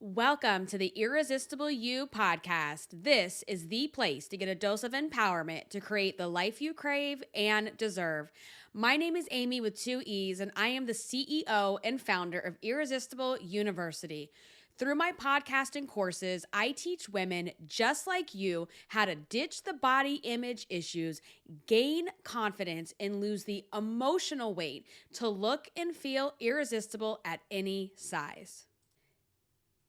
Welcome to the Irresistible You podcast. This is the place to get a dose of empowerment to create the life you crave and deserve. My name is Amy with two E's, and I am the CEO and founder of Irresistible University. Through my podcasting courses, I teach women just like you how to ditch the body image issues, gain confidence, and lose the emotional weight to look and feel irresistible at any size.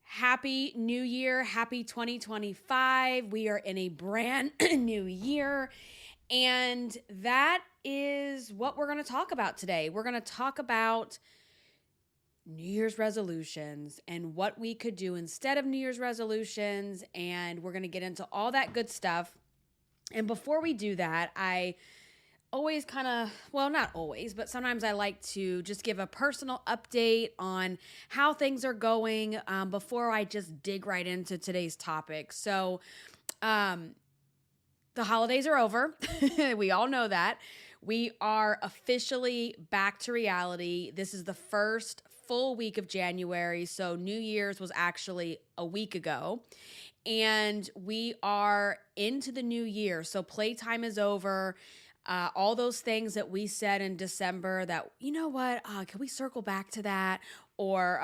Happy New Year. Happy 2025. We are in a brand new year. And that is what we're going to talk about today. We're going to talk about New Year's resolutions and what we could do instead of New Year's resolutions. And we're going to get into all that good stuff. And before we do that, I always not always, but sometimes I like to just give a personal update on how things are going before I just dig right into today's topic. So the holidays are over. We all know that. We are officially back to reality. This is the first full week of January. So New Year's was actually a week ago. And we are into the new year. So playtime is over. All those things that we said in December that, you know what, can we circle back to that? Or,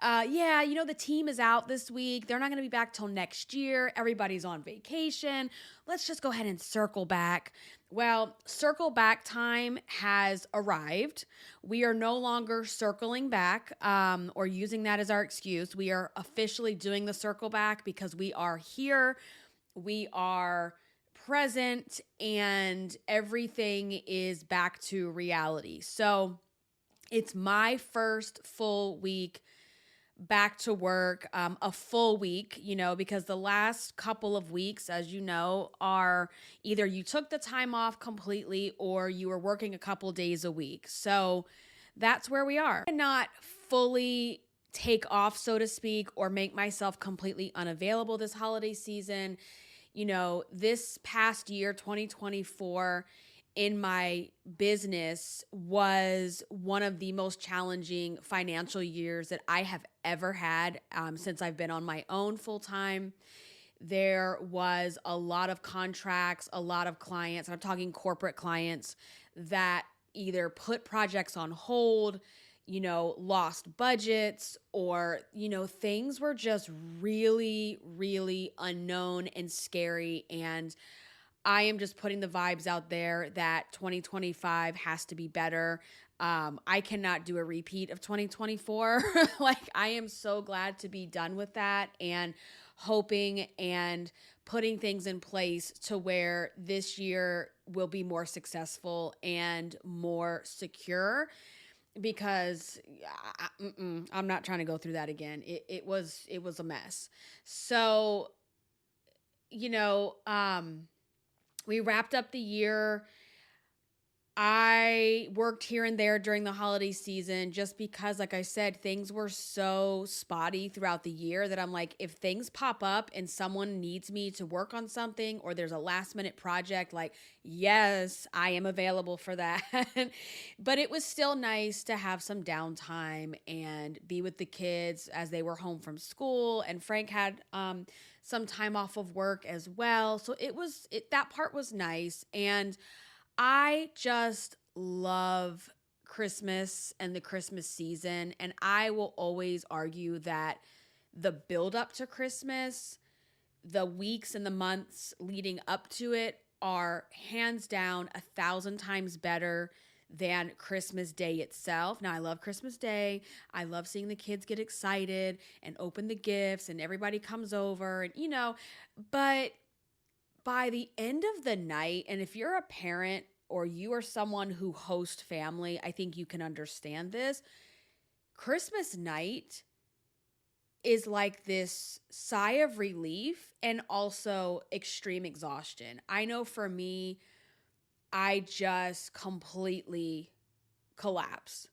the team is out this week. They're not going to be back till next year. Everybody's on vacation. Let's just go ahead and circle back. Well, circle back time has arrived. We are no longer circling back or using that as our excuse. We are officially doing the circle back because we are here. We are present and everything is back to reality. So it's my first full week back to work, a full week, because the last couple of weeks, as you know, are either you took the time off completely or you were working a couple days a week. So that's where we are. I cannot fully take off, so to speak, or make myself completely unavailable this holiday season. This past year, 2024, in my business was one of the most challenging financial years that I have ever had since I've been on my own full time. There was a lot of contracts, a lot of clients, I'm talking corporate clients, that either put projects on hold, lost budgets, or, things were just really, really unknown and scary. And I am just putting the vibes out there that 2025 has to be better. I cannot do a repeat of 2024. I am so glad to be done with that and hoping and putting things in place to where this year will be more successful and more secure. Because I'm not trying to go through that again. It was a mess. So, we wrapped up the year. I worked here and there during the holiday season just because, like I said, things were so spotty throughout the year that I'm like, if things pop up and someone needs me to work on something or there's a last minute project, yes, I am available for that. But it was still nice to have some downtime and be with the kids as they were home from school. And Frank had some time off of work as well. So that part was nice. And I just love Christmas and the Christmas season. And I will always argue that the build up to Christmas, the weeks and the months leading up to it are hands down 1,000 times better than Christmas Day itself. Now, I love Christmas Day. I love seeing the kids get excited and open the gifts and everybody comes over and, but by the end of the night, and if you're a parent or you are someone who hosts family, I think you can understand this. Christmas night is like this sigh of relief and also extreme exhaustion. I know for me, I just completely collapse.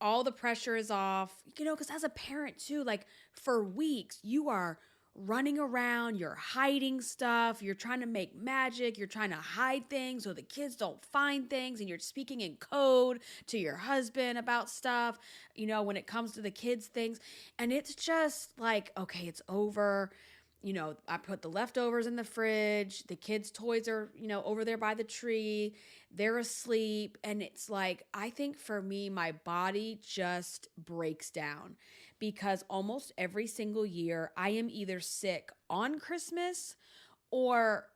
All the pressure is off, because as a parent too, for weeks, you are running around, you're hiding stuff, you're trying to make magic, you're trying to hide things so the kids don't find things, and you're speaking in code to your husband about stuff, when it comes to the kids' things. And it's just like, okay, it's over. I put the leftovers in the fridge. The kids' toys are, over there by the tree. They're asleep. And it's like, I think for me, my body just breaks down because almost every single year I am either sick on Christmas or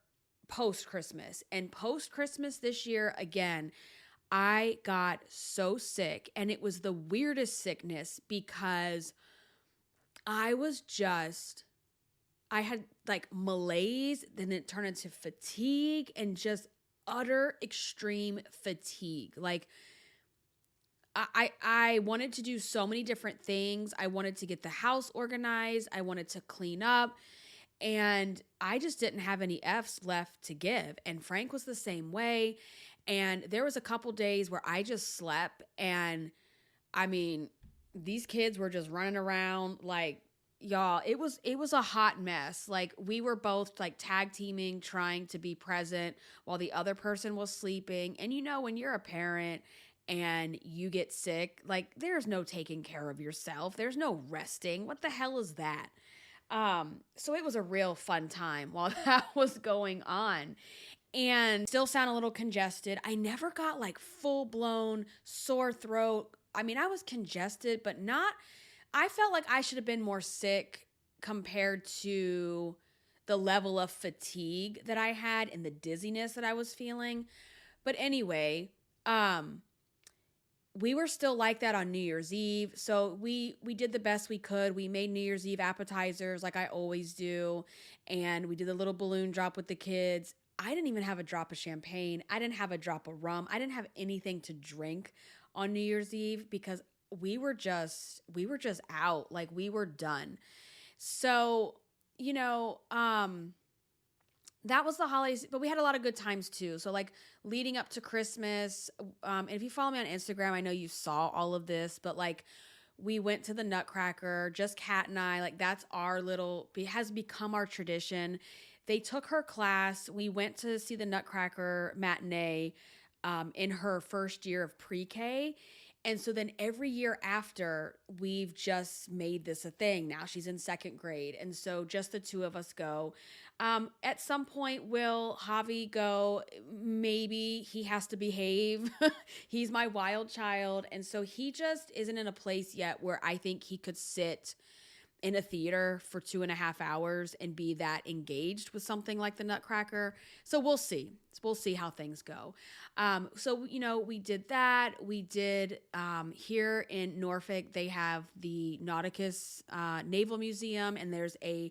post Christmas. And post Christmas this year, again, I got so sick, and it was the weirdest sickness because I had like malaise, then it turned into fatigue and just utter extreme fatigue. Like I wanted to do so many different things. I wanted to get the house organized. I wanted to clean up, and I just didn't have any F's left to give. And Frank was the same way. And there was a couple days where I just slept, and I mean, these kids were just running around like, y'all, it was a hot mess. Like, we were both like tag teaming, trying to be present while the other person was sleeping. And when you're a parent and you get sick, like, there's no taking care of yourself. There's no resting. What the hell is that? So it was a real fun time while that was going on. And still sound a little congested. I never got like full blown sore throat. I mean, I was congested, but not, I felt like I should have been more sick compared to the level of fatigue that I had and the dizziness that I was feeling. But anyway, we were still like that on New Year's Eve. So we did the best we could. We made New Year's Eve appetizers like I always do. And we did a little balloon drop with the kids. I didn't even have a drop of champagne. I didn't have a drop of rum. I didn't have anything to drink on New Year's Eve because we were just out. Like, we were done. So, that was the holidays, but we had a lot of good times too. So like leading up to Christmas, and if you follow me on Instagram, I know you saw all of this, but like we went to the Nutcracker, just Kat and I, like that's it has become our tradition. They took her class. We went to see the Nutcracker matinee in her first year of pre-K. And so then every year after, we've just made this a thing. Now she's in second grade. And so just the two of us go. At some point, will Javi go? Maybe. He has to behave. He's my wild child. And so he just isn't in a place yet where I think he could sit in a theater for 2.5 hours and be that engaged with something like the Nutcracker. So we'll see. We'll see how things go. So, we did that. We did here in Norfolk, they have the Nauticus Naval Museum, and there's a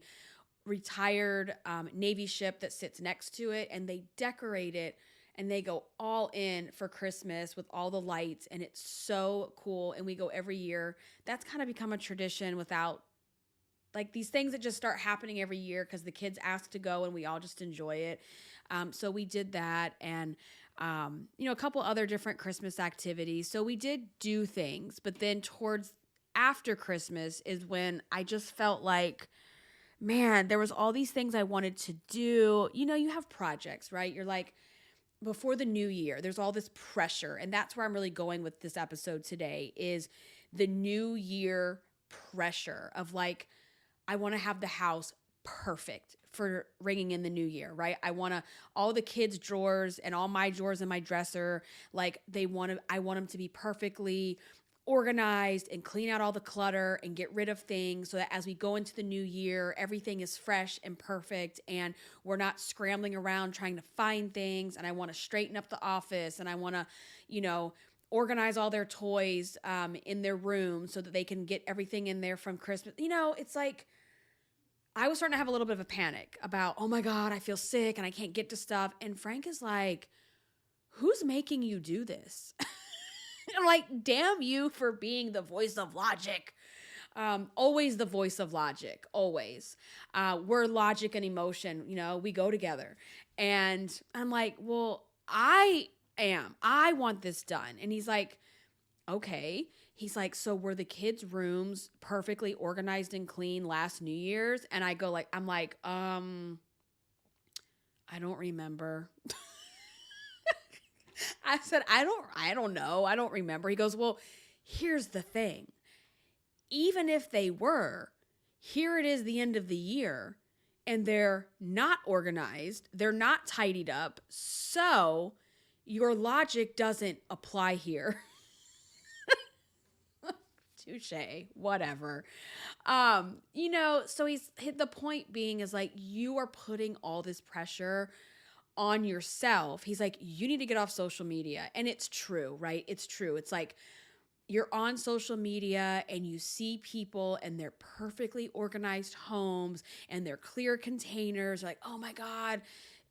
retired Navy ship that sits next to it, and they decorate it, and they go all in for Christmas with all the lights, and it's so cool. And we go every year. That's kind of become a tradition without like these things that just start happening every year because the kids ask to go and we all just enjoy it. So we did that, and, a couple other different Christmas activities. So we did do things, but then towards after Christmas is when I just felt like, man, there was all these things I wanted to do. You have projects, right? You're like, before the new year, there's all this pressure. And that's where I'm really going with this episode today is the new year pressure of like, I want to have the house perfect for ringing in the new year, right? I want all the kids' drawers and all my drawers in my dresser, like I want them to be perfectly organized and clean out all the clutter and get rid of things so that as we go into the new year, everything is fresh and perfect and we're not scrambling around trying to find things. And I want to straighten up the office, and I want to, organize all their toys in their room so that they can get everything in there from Christmas. It's like, I was starting to have a little bit of a panic about, oh my God, I feel sick and I can't get to stuff. And Frank is like, who's making you do this? I'm like, damn you for being the voice of logic. Always the voice of logic, always. We're logic and emotion, we go together. And I'm like, well, I want this done. And he's like, okay. he's like, so were the kids' rooms perfectly organized and clean last New Year's? And I go like, I'm like, I don't remember. I said, I don't know. I don't remember. He goes, well, here's the thing. Even if they were, here it is the end of the year and they're not organized. They're not tidied up. So your logic doesn't apply here. Touche, whatever. So he's hit the point being is like, you are putting all this pressure on yourself. He's like, you need to get off social media. And it's true, right? It's true. It's like you're on social media and you see people and their perfectly organized homes and their clear containers. Like, oh my God,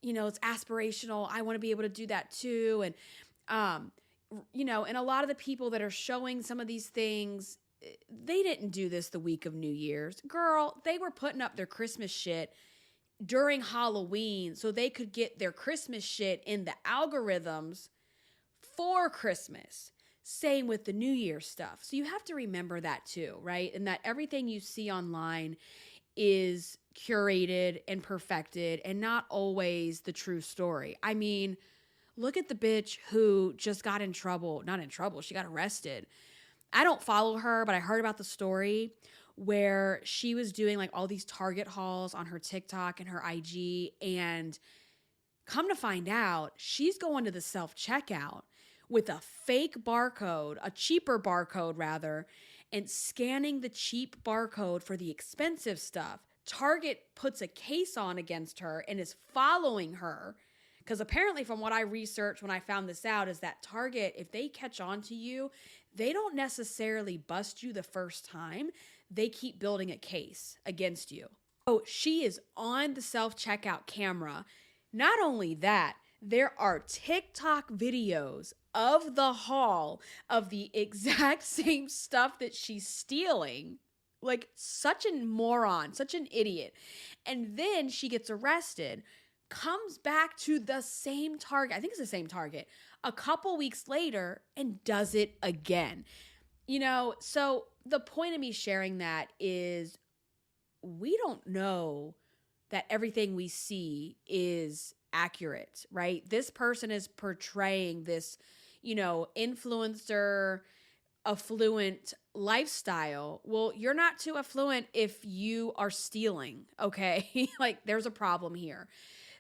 it's aspirational. I want to be able to do that too. And, and a lot of the people that are showing some of these things, they didn't do this the week of New Year's. Girl, they were putting up their Christmas shit during Halloween so they could get their Christmas shit in the algorithms for Christmas. Same with the New Year stuff. So you have to remember that too, right? And that everything you see online is curated and perfected and not always the true story. I mean, look at the bitch who just got in trouble. Not in trouble, she got arrested. I don't follow her, but I heard about the story where she was doing like all these Target hauls on her TikTok and her IG, and come to find out, she's going to the self-checkout with a fake barcode, a cheaper barcode rather, and scanning the cheap barcode for the expensive stuff. Target puts a case on against her and is following her. Because apparently from what I researched when I found this out is that Target, if they catch on to you, they don't necessarily bust you the first time. They keep building a case against you. Oh, she is on the self-checkout camera. Not only that, there are TikTok videos of the haul of the exact same stuff that she's stealing. Like, such a moron, such an idiot. And then she gets arrested, comes back to the same Target, I think it's the same Target, a couple weeks later and does it again. So the point of me sharing that is we don't know that everything we see is accurate, right? This person is portraying this, influencer, affluent lifestyle. Well, you're not too affluent if you are stealing, okay? Like, there's a problem here.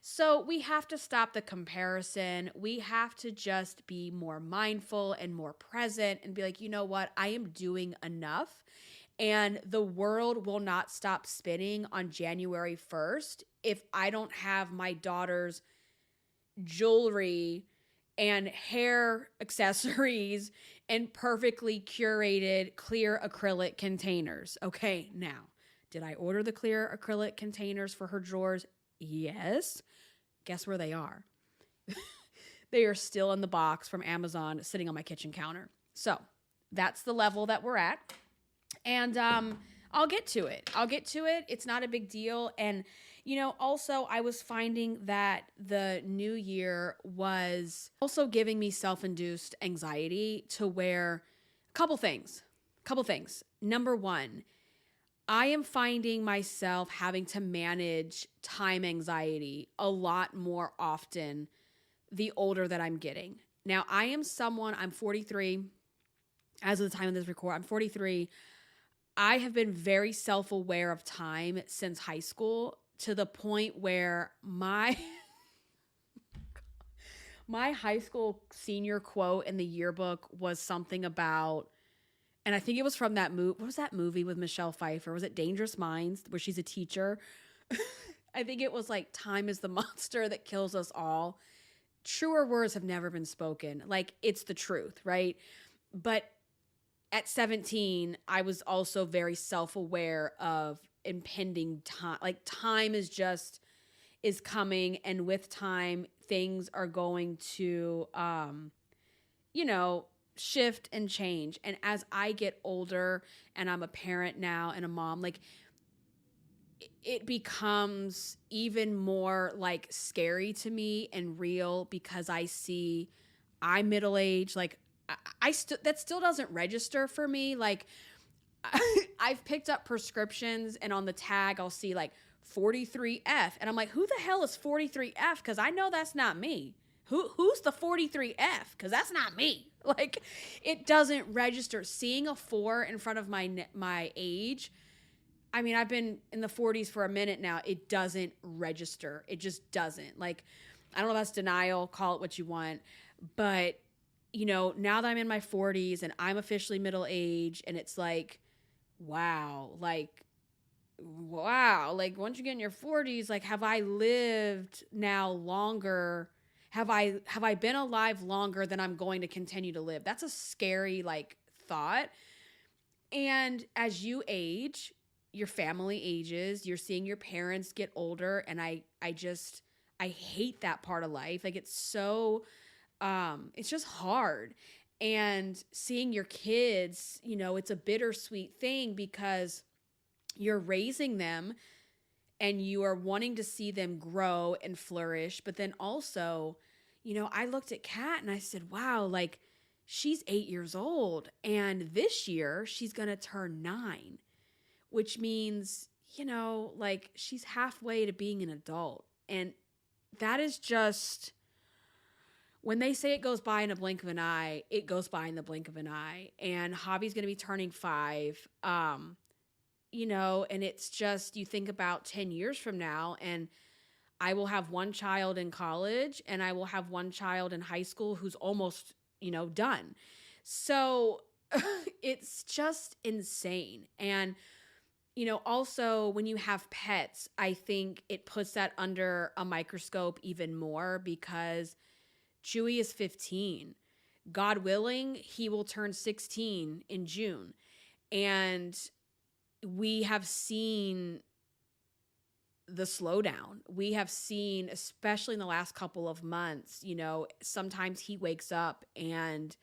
So we have to stop the comparison. We have to just be more mindful and more present and be like, you know what? I am doing enough. And the world will not stop spinning on January 1st if I don't have my daughter's jewelry and hair accessories in perfectly curated clear acrylic containers. Okay, now, did I order the clear acrylic containers for her drawers? Yes. Guess where they are? They are still in the box from Amazon sitting on my kitchen counter. So that's the level that we're at. And I'll get to it. It's not a big deal. And, also I was finding that the new year was also giving me self-induced anxiety to where a couple things. Number one, I am finding myself having to manage time anxiety a lot more often the older that I'm getting. Now, I'm 43. As of the time of this record, I'm 43. I have been very self-aware of time since high school to the point where my high school senior quote in the yearbook was something about, and I think it was from that movie. What was that movie with Michelle Pfeiffer? Was it Dangerous Minds, where she's a teacher? I think it was like, time is the monster that kills us all. Truer words have never been spoken. Like, it's the truth, right? But at 17, I was also very self-aware of impending time. Like, time is coming, and with time, things are going to, shift and change. And as I get older and I'm a parent now and a mom, like, it becomes even more like scary to me and real because I see I'm middle-aged. Like, that still doesn't register for me. Like, I've picked up prescriptions and on the tag I'll see like 43F and I'm like, who the hell is 43F? Because I know that's not me. Who's the 43F? Because that's not me. Like, it doesn't register. Seeing a 4 in front of my age, I mean, I've been in the 40s for a minute now. It doesn't register. It just doesn't. Like, I don't know if that's denial. Call it what you want. But, now that I'm in my 40s and I'm officially middle age, and it's like, wow. Like, once you get in your 40s, like, have I lived now longer? Have I been alive longer than I'm going to continue to live? That's a scary, like, thought. And as you age, your family ages, you're seeing your parents get older. And I hate that part of life. Like, it's so, it's just hard. And seeing your kids, it's a bittersweet thing because you're raising them and you are wanting to see them grow and flourish. But then also, I looked at Kat and I said, wow, like, she's 8 years old. And this year she's going to turn 9, which means, like, she's halfway to being an adult. And that is just, when they say it goes by in a blink of an eye, it goes by in the blink of an eye. And Javi's going to be turning 5. And it's just, you think about 10 years from now, and I will have one child in college and I will have one child in high school who's almost, done. So it's just insane. And, also when you have pets, I think it puts that under a microscope even more because Chewy is 15. God willing, he will turn 16 in June. And we have seen the slowdown. We have seen, especially in the last couple of months, sometimes he wakes up and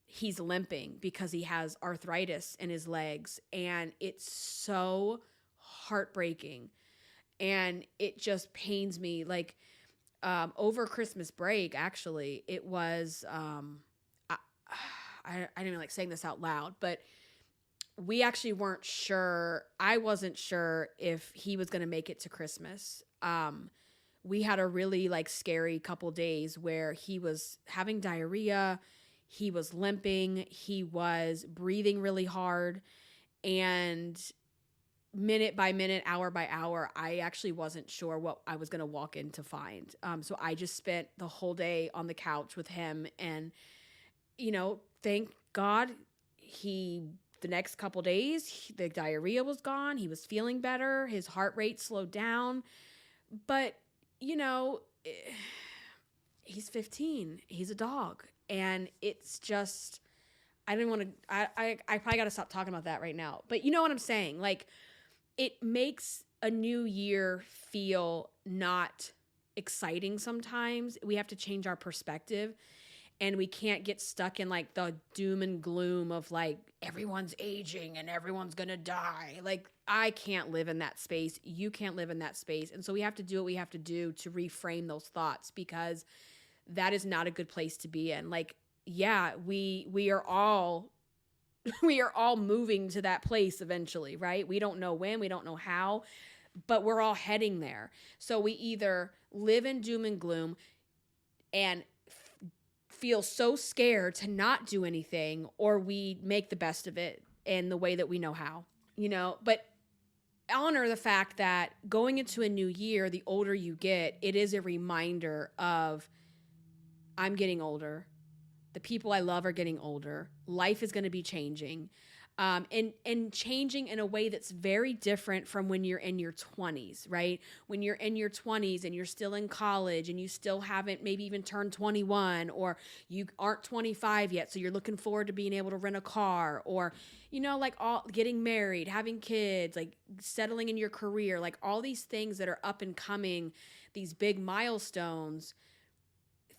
he's limping because he has arthritis in his legs. And it's so heartbreaking. And it just pains me. Like, over Christmas break, actually, it was, I didn't even like saying this out loud, but we actually weren't sure. I wasn't sure if he was going to make it to Christmas. We had a really like scary couple days where he was having diarrhea. He was limping. He was breathing really hard. And minute by minute, hour by hour, I actually wasn't sure what I was going to walk in to find. So I just spent the whole day on the couch with him. And, thank God the next couple days, the diarrhea was gone. He was feeling better. His heart rate slowed down. But, he's 15. He's a dog. And it's just, I didn't want to, I probably got to stop talking about that right now. But you know what I'm saying? Like, it makes a new year feel not exciting sometimes. We have to change our perspective. And we can't get stuck in like the doom and gloom of like everyone's aging and everyone's going to die. Like, I can't live in that space. You can't live in that space. And so we have to do what we have to do to reframe those thoughts because that is not a good place to be in. Like, yeah, we are all moving to that place eventually, right? We don't know when, we don't know how, but we're all heading there. So we either live in doom and gloom and feel so scared to not do anything, or we make the best of it in the way that we know how, but honor the fact that going into a new year, the older you get, it is a reminder of I'm getting older. The people I love are getting older. Life is going to be changing. And changing in a way that's very different from when you're in your 20s, right? When you're in your 20s and you're still in college and you still haven't maybe even turned 21, or you aren't 25 yet, so you're looking forward to being able to rent a car, or, like all getting married, having kids, like settling in your career, like all these things that are up and coming, these big milestones.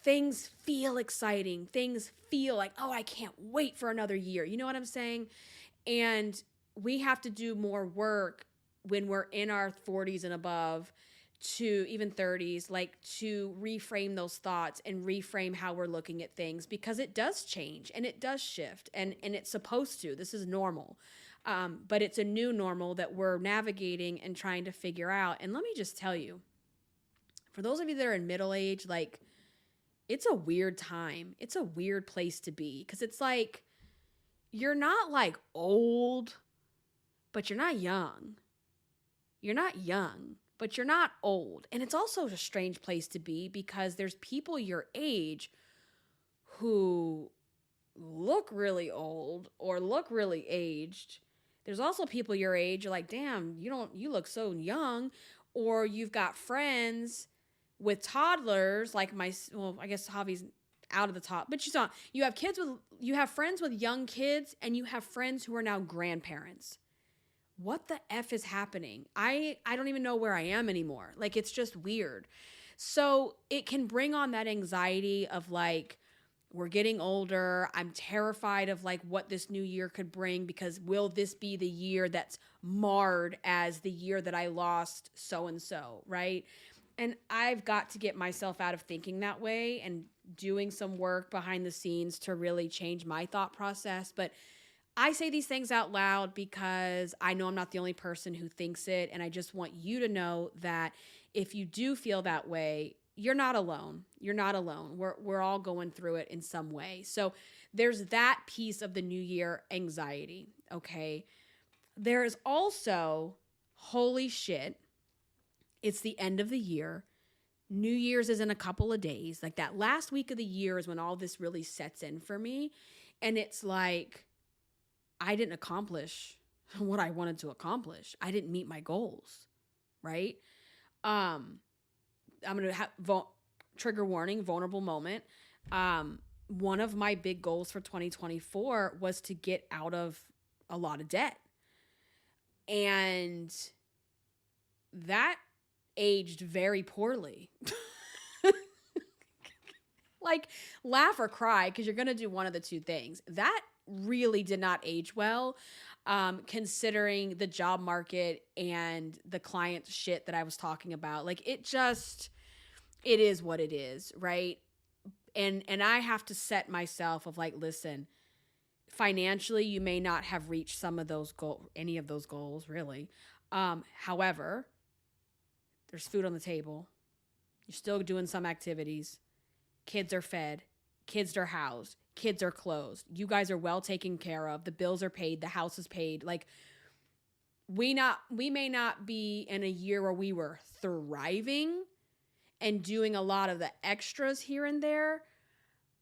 Things feel exciting. Things feel like, oh, I can't wait for another year. You know what I'm saying? And we have to do more work when we're in our 40s and above to even 30s, like to reframe those thoughts and reframe how we're looking at things, because it does change and it does shift, and it's supposed to. This is normal. But it's a new normal that we're navigating and trying to figure out. And let me just tell you, for those of you that are in middle age, like, it's a weird time. It's a weird place to be, because it's like, you're not like old, but you're not young. You're not young, but you're not old. And it's also a strange place to be, because there's people your age who look really old or look really aged. There's also people your age, you're like, damn, you look so young. Or you've got friends with toddlers, like I guess Javi's out of the top, but you have friends with young kids, and you have friends who are now grandparents. What the F is happening? I don't even know where I am anymore. Like, it's just weird. So it can bring on that anxiety of like, we're getting older. I'm terrified of like what this new year could bring, because will this be the year that's marred as the year that I lost so-and-so, right? And I've got to get myself out of thinking that way and doing some work behind the scenes to really change my thought process. But I say these things out loud because I know I'm not the only person who thinks it. And I just want you to know that if you do feel that way, you're not alone. You're not alone. We're all going through it in some way. So there's that piece of the new year anxiety, okay? There is also, holy shit, it's the end of the year. New Year's is in a couple of days. Like, that last week of the year is when all this really sets in for me. And it's like, I didn't accomplish what I wanted to accomplish. I didn't meet my goals, right? I'm going to have trigger warning, vulnerable moment. One of my big goals for 2024 was to get out of a lot of debt. And that aged very poorly. Like, laugh or cry, because you're going to do one of the two things. That really did not age well, considering the job market and the client shit that I was talking about. Like, it is what it is, right? And I have to set myself of like, listen, financially, you may not have reached any of those goals, really. However, there's food on the table. You're still doing some activities. Kids are fed. Kids are housed. Kids are clothed. You guys are well taken care of. The bills are paid. The house is paid. Like, we may not be in a year where we were thriving and doing a lot of the extras here and there,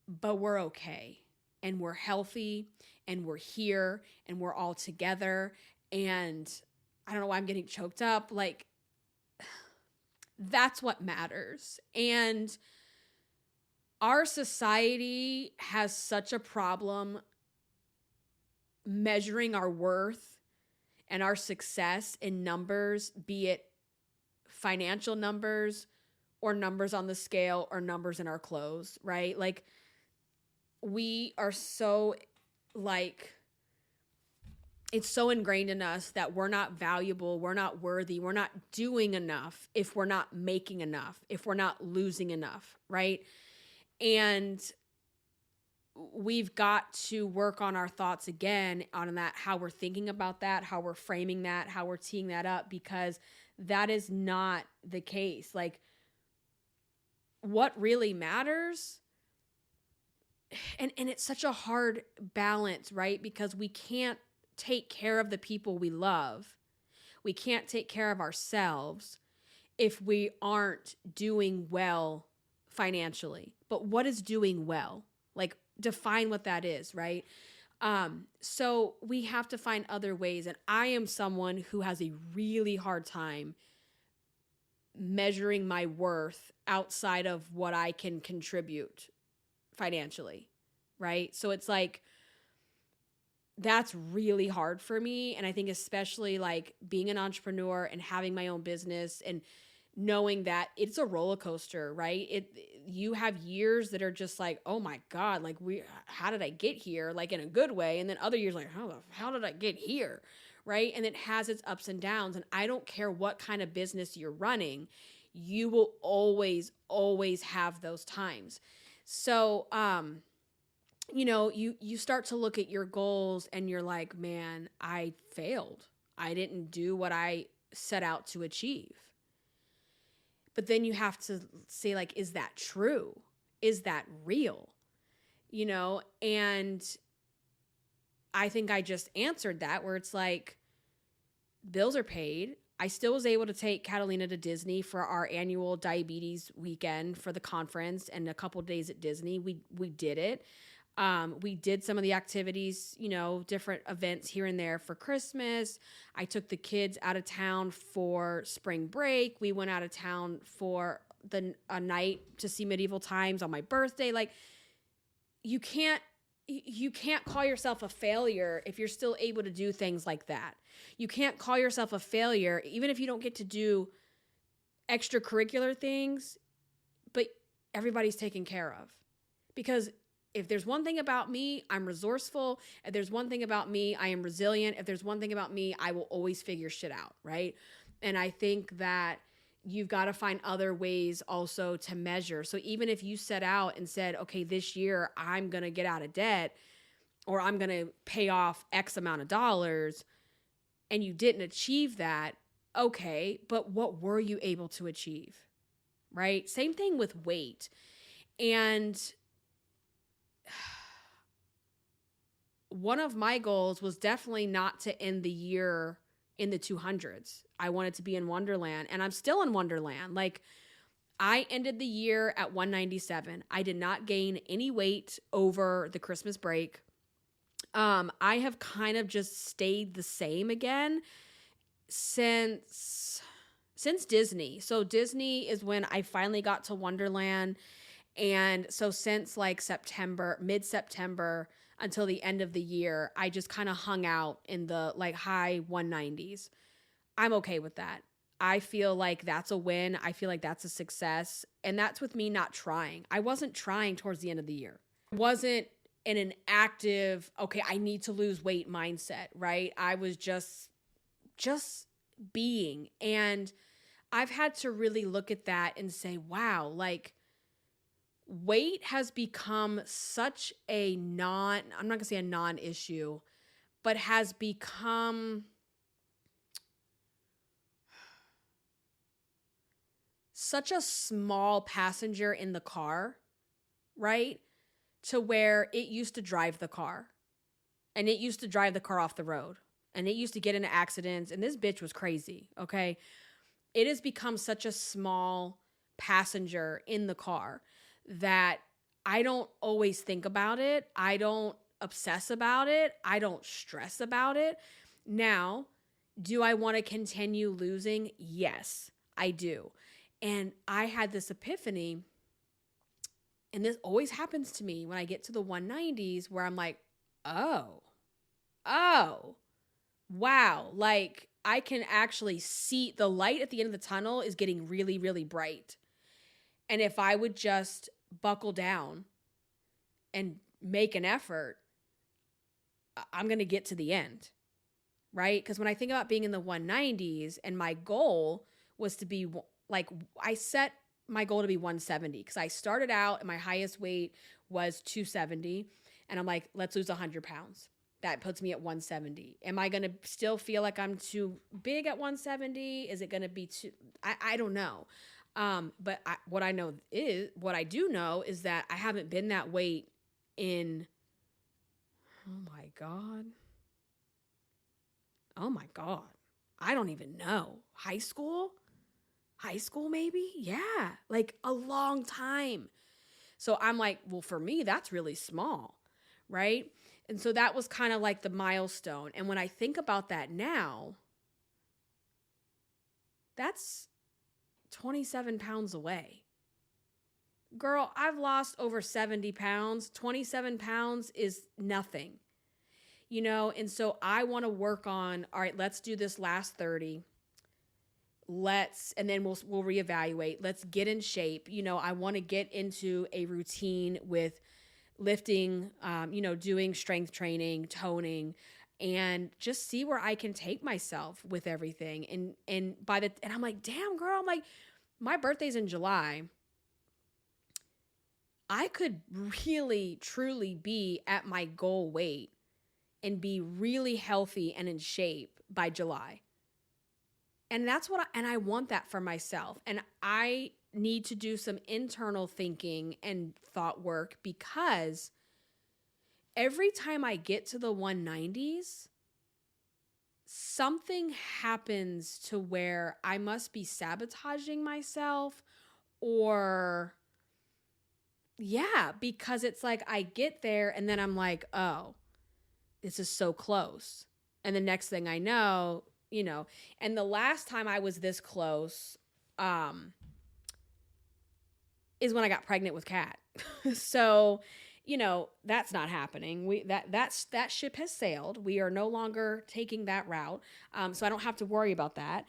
but we're okay. And we're healthy, and we're here, and we're all together. And I don't know why I'm getting choked up. Like, that's what matters. And our society has such a problem measuring our worth and our success in numbers, be it financial numbers or numbers on the scale or numbers in our clothes, right? Like, we are so, like, it's so ingrained in us that we're not valuable, we're not worthy, we're not doing enough if we're not making enough, if we're not losing enough, right? And we've got to work on our thoughts again on that, how we're thinking about that, how we're framing that, how we're teeing that up, because that is not the case. Like, what really matters, and it's such a hard balance, right? Because we can't take care of the people we love. We can't take care of ourselves if we aren't doing well financially. But what is doing well? Like, define what that is, right? So we have to find other ways. And I am someone who has a really hard time measuring my worth outside of what I can contribute financially, right? So it's like, that's really hard for me. And I think especially like being an entrepreneur and having my own business and knowing that it's a roller coaster, right? You have years that are just like, oh my God, like how did I get here? Like, in a good way. And then other years like, how did I get here? Right? And it has its ups and downs. And I don't care what kind of business you're running. you will always have those times. So, you start to look at your goals and you're like, man, I failed. I didn't do what I set out to achieve. But then you have to say, like, is that true? Is that real? And I think I just answered that, where it's like, bills are paid. I still was able to take Catalina to Disney for our annual diabetes weekend for the conference and a couple days at Disney. We did it. We did some of the activities, different events here and there for Christmas. I took the kids out of town for spring break. We went out of town for a night to see Medieval Times on my birthday. Like, you can't call yourself a failure if you're still able to do things like that. You can't call yourself a failure even if you don't get to do extracurricular things, but everybody's taken care of. Because if there's one thing about me, I'm resourceful. If there's one thing about me, I am resilient. If there's one thing about me, I will always figure shit out, right? And I think that you've got to find other ways also to measure. So even if you set out and said, okay, this year I'm going to get out of debt, or I'm going to pay off X amount of dollars, and you didn't achieve that, okay, but what were you able to achieve, right? Same thing with weight. And one of my goals was definitely not to end the year in the 200s. I wanted to be in Wonderland, and I'm still in Wonderland. Like, I ended the year at 197. I did not gain any weight over the Christmas break. I have kind of just stayed the same again since Disney. So Disney is when I finally got to Wonderland. And so since like mid-September until the end of the year, I just kind of hung out in the like high 190s. I'm okay with that. I feel like that's a win. I feel like that's a success. And that's with me not trying. I wasn't trying towards the end of the year. I wasn't in an active, okay, I need to lose weight mindset, right? I was just being. And I've had to really look at that and say, wow, like, weight has become such I'm not going to say a non-issue, but has become such a small passenger in the car, right? To where it used to drive the car, and it used to drive the car off the road, and it used to get into accidents, and this bitch was crazy, okay? It has become such a small passenger in the car that I don't always think about it. I don't obsess about it. I don't stress about it. Now, do I want to continue losing? Yes, I do. And I had this epiphany, and this always happens to me when I get to the 190s, where I'm like, oh, wow. Like, I can actually see the light at the end of the tunnel is getting really, really bright. And if I would just buckle down and make an effort, I'm going to get to the end, right? Because when I think about being in the 190s, and my goal was to be like, I set my goal to be 170, because I started out and my highest weight was 270. And I'm like, let's lose 100 pounds. That puts me at 170. Am I going to still feel like I'm too big at 170? Is it going to be too, I don't know. But what I do know is that I haven't been that weight in, oh my God, I don't even know. High school maybe? Yeah, like a long time. So I'm like, well, for me, that's really small, right? And so that was kind of like the milestone. And when I think about that now, that's 27 pounds away. Girl, I've lost over 70 pounds. 27 pounds is nothing, And so I want to work on, all right, let's do this last 30. And then we'll reevaluate. Let's get in shape. I want to get into a routine with lifting, doing strength training, toning, and just see where I can take myself with everything. And I'm like, damn, girl, I'm like, my birthday's in July. I could really, truly be at my goal weight and be really healthy and in shape by July. And that's and I want that for myself. And I need to do some internal thinking and thought work, because every time I get to the 190s, something happens to where I must be sabotaging myself, or because it's like I get there and then I'm like, oh, this is so close. And the next thing I know, and the last time I was this close is when I got pregnant with Kat. So, that's not happening. That ship has sailed. We are no longer taking that route. So I don't have to worry about that.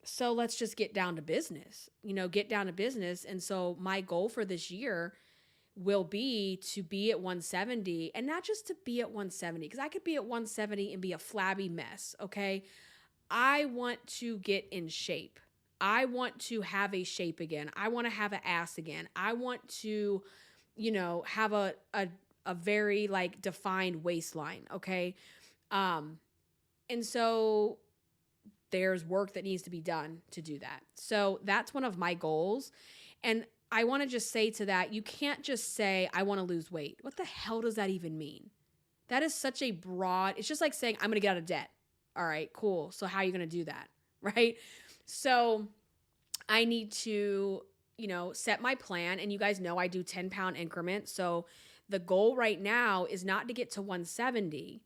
So let's just get down to business, And so my goal for this year will be to be at 170, and not just to be at 170, because I could be at 170 and be a flabby mess. Okay. I want to get in shape. I want to have a shape again. I want to have an ass again. I want to, have a very like defined waistline. Okay. And so there's work that needs to be done to do that. So that's one of my goals. And I want to just say to that, you can't just say, I want to lose weight. What the hell does that even mean? That is such a broad, it's just like saying, I'm going to get out of debt. All right, cool. So how are you going to do that? Right? So I need to, set my plan. And you guys know I do 10-pound increments. So the goal right now is not to get to 170.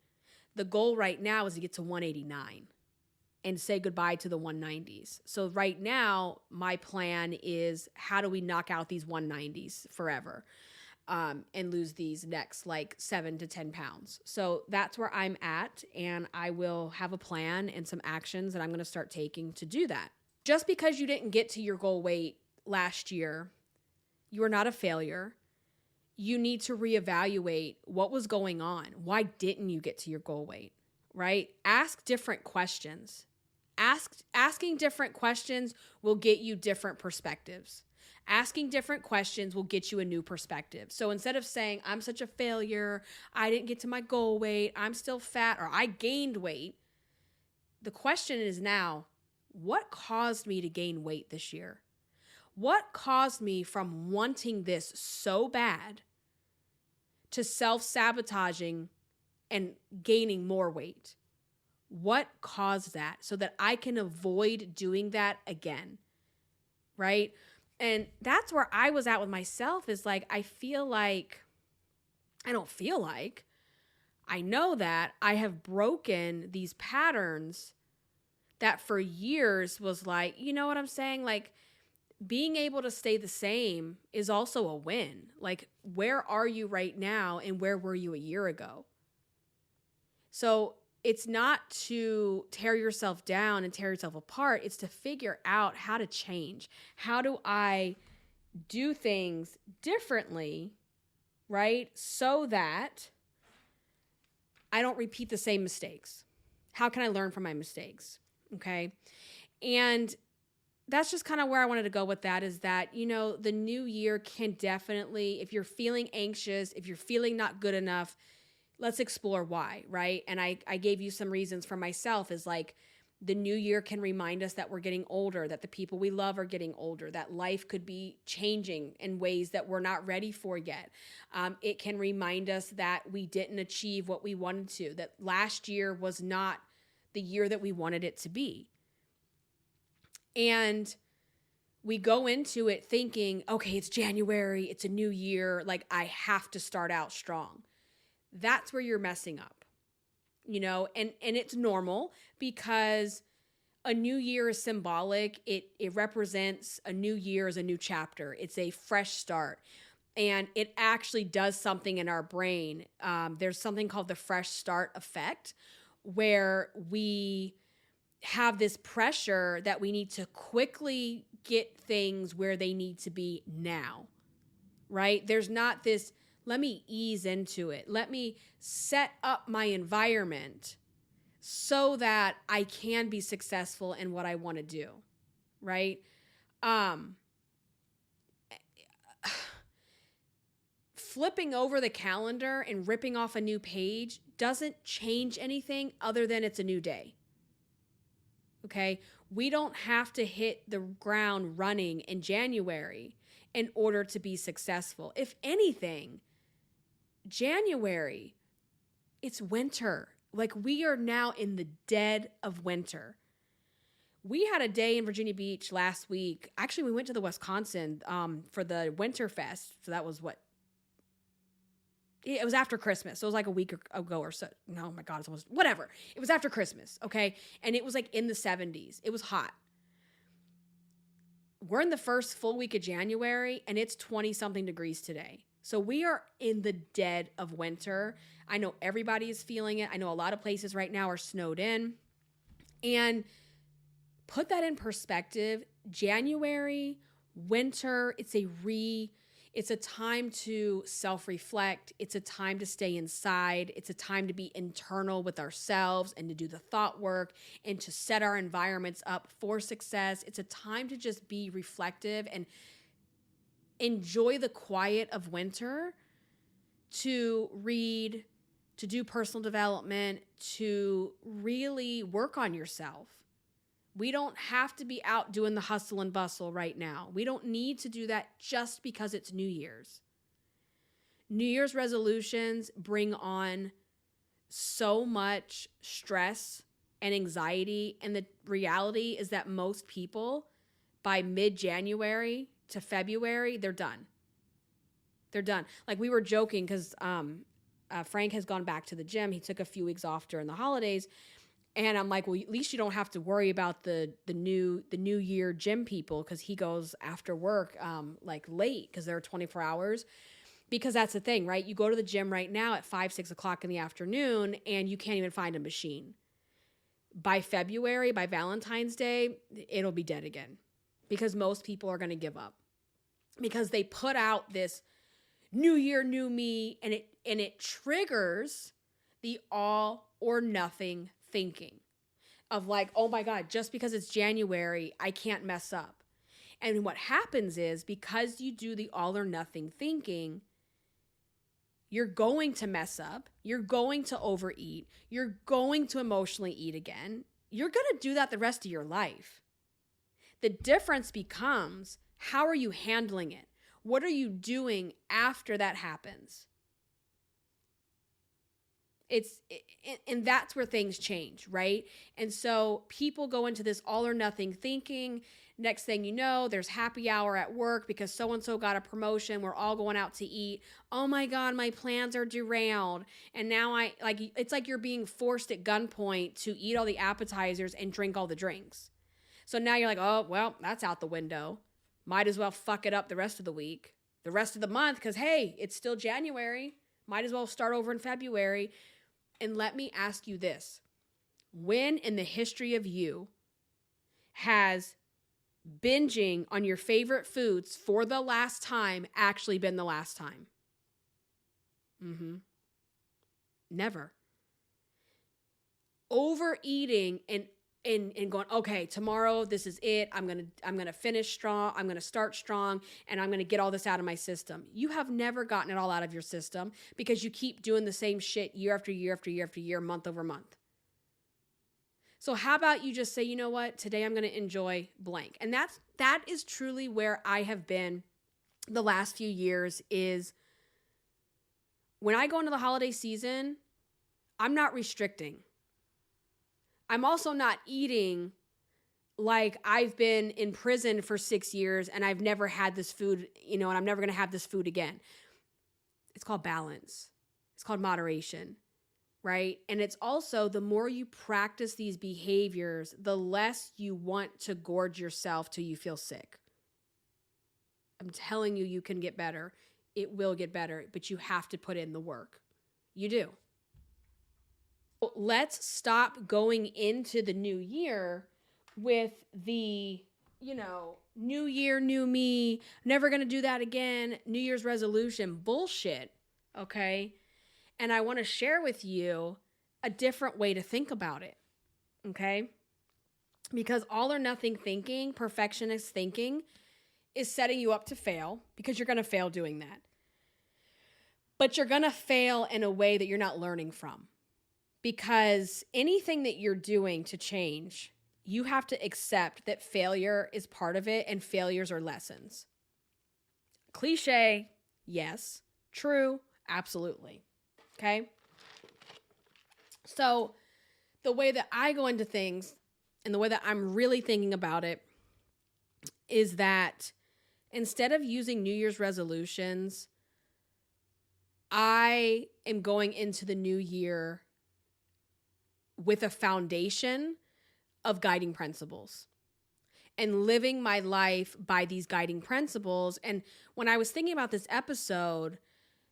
The goal right now is to get to 189 and say goodbye to the 190s. So right now, my plan is, how do we knock out these 190s forever and lose these next 7 to 10 pounds? So that's where I'm at, and I will have a plan and some actions that I'm going to start taking to do that. Just because you didn't get to your goal weight last year, you are not a failure. You need to reevaluate what was going on. Why didn't you get to your goal weight, right? Ask different questions. Asking different questions will get you different perspectives. Asking different questions will get you a new perspective. So instead of saying, I'm such a failure, I didn't get to my goal weight, I'm still fat, or I gained weight, the question is now, what caused me to gain weight this year? What caused me from wanting this so bad to self-sabotaging and gaining more weight? What caused that, so that I can avoid doing that again, right? And that's where I was at with myself, is like, I know that I have broken these patterns that for years was like, you know what I'm saying? Like, being able to stay the same is also a win. Like, where are you right now and where were you a year ago? So it's not to tear yourself down and tear yourself apart. It's to figure out how to change. How do I do things differently, right? So that I don't repeat the same mistakes. How can I learn from my mistakes? Okay. And that's just kind of where I wanted to go with that, is that, the new year can definitely, if you're feeling anxious, if you're feeling not good enough, let's explore why, right? And I gave you some reasons for myself, is like, the new year can remind us that we're getting older, that the people we love are getting older, that life could be changing in ways that we're not ready for yet. It can remind us that we didn't achieve what we wanted to, that last year was not the year that we wanted it to be. And we go into it thinking, okay, it's January, it's a new year, like, I have to start out strong. That's where you're messing up, and it's normal, because a new year is symbolic. It represents a new year as a new chapter. It's a fresh start, and it actually does something in our brain. There's something called the fresh start effect, where we have this pressure that we need to quickly get things where they need to be now, right? There's not this, let me ease into it. Let me set up my environment so that I can be successful in what I want to do, right? Um, Flipping over the calendar and ripping off a new page doesn't change anything other than it's a new day. Okay? We don't have to hit the ground running in January in order to be successful. If anything, January, it's winter. Like, we are now in the dead of winter. We had a day in Virginia Beach last week. Actually, we went to the Wisconsin for the Winter Fest. So that was what? It was after Christmas. So it was like a week ago or so. No, my God, it's almost, whatever. It was after Christmas, okay? And it was like in the 70s. It was hot. We're in the first full week of January, and it's 20-something degrees today. So we are in the dead of winter. I know everybody is feeling it. I know a lot of places right now are snowed in. And put that in perspective. January, winter, it's a time to self-reflect. It's a time to stay inside. It's a time to be internal with ourselves and to do the thought work and to set our environments up for success. It's a time to just be reflective and enjoy the quiet of winter, to read, to do personal development, to really work on yourself. We don't have to be out doing the hustle and bustle right now. We don't need to do that just because it's New Year's. New Year's resolutions bring on so much stress and anxiety. And the reality is that most people, by mid-January to February, they're done. They're done. Like, we were joking because Frank has gone back to the gym. He took a few weeks off during the holidays. And I'm like, well, at least you don't have to worry about the new year gym people, because he goes after work like late, because they're 24 hours. Because that's the thing, right? You go to the gym right now at 5, 6 o'clock in the afternoon and you can't even find a machine. By February, by Valentine's Day, it'll be dead again, because most people are going to give up, because they put out this new year, new me, and it triggers the all or nothing thinking of like, oh my God, just because it's January, I can't mess up. And what happens is, because you do the all or nothing thinking, you're going to mess up. You're going to overeat. You're going to emotionally eat again. You're going to do that the rest of your life. The difference becomes, how are you handling it? What are you doing after that happens? And that's where things change, right? And so people go into this all or nothing thinking. Next thing you know, there's happy hour at work because so-and-so got a promotion. We're all going out to eat. Oh my God, my plans are derailed. And now it's like you're being forced at gunpoint to eat all the appetizers and drink all the drinks. So now you're like, oh, well, that's out the window. Might as well fuck it up the rest of the week, the rest of the month, because hey, it's still January. Might as well start over in February. And let me ask you this. When in the history of you has binging on your favorite foods for the last time actually been the last time? Never. Overeating and going, okay, tomorrow this is it. I'm gonna finish strong. I'm gonna start strong, and I'm gonna get all this out of my system. You have never gotten it all out of your system because you keep doing the same shit year after year after year after year, month over month. So how about you just say, you know what? Today I'm gonna enjoy blank, and that is truly where I have been the last few years. Is when I go into the holiday season, I'm not restricting. I'm also not eating like I've been in prison for 6 years and I've never had this food, and I'm never going to have this food again. It's called balance. It's called moderation, right? And it's also, the more you practice these behaviors, the less you want to gorge yourself till you feel sick. I'm telling you, you can get better. It will get better, but you have to put in the work. You do. Let's stop going into the new year with the, new year, new me, never going to do that again, New Year's resolution bullshit, okay? And I want to share with you a different way to think about it, okay? Because all or nothing thinking, perfectionist thinking, is setting you up to fail because you're going to fail doing that. But you're going to fail in a way that you're not learning from. Because anything that you're doing to change, you have to accept that failure is part of it and failures are lessons. Cliche, yes. True, absolutely. Okay? So the way that I go into things and the way that I'm really thinking about it is that instead of using New Year's resolutions, I am going into the new year with a foundation of guiding principles and living my life by these guiding principles. And when I was thinking about this episode,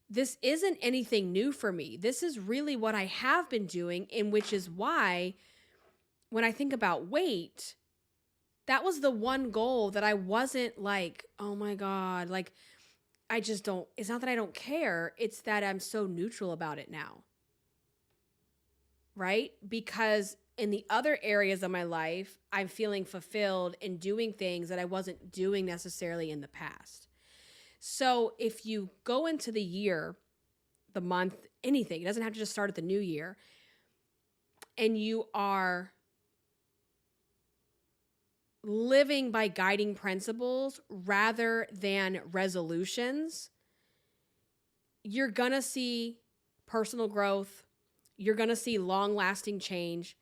this isn't anything new for me. This is really what I have been doing, and which is why when I think about weight, that was the one goal that I wasn't like, oh my God, like I just don't, it's not that I don't care. It's that I'm so neutral about it now. Right? Because in the other areas of my life, I'm feeling fulfilled in doing things that I wasn't doing necessarily in the past. So if you go into the year, the month, anything, it doesn't have to just start at the new year, and you are living by guiding principles rather than resolutions, you're going to see personal growth. You're going to see long-lasting change.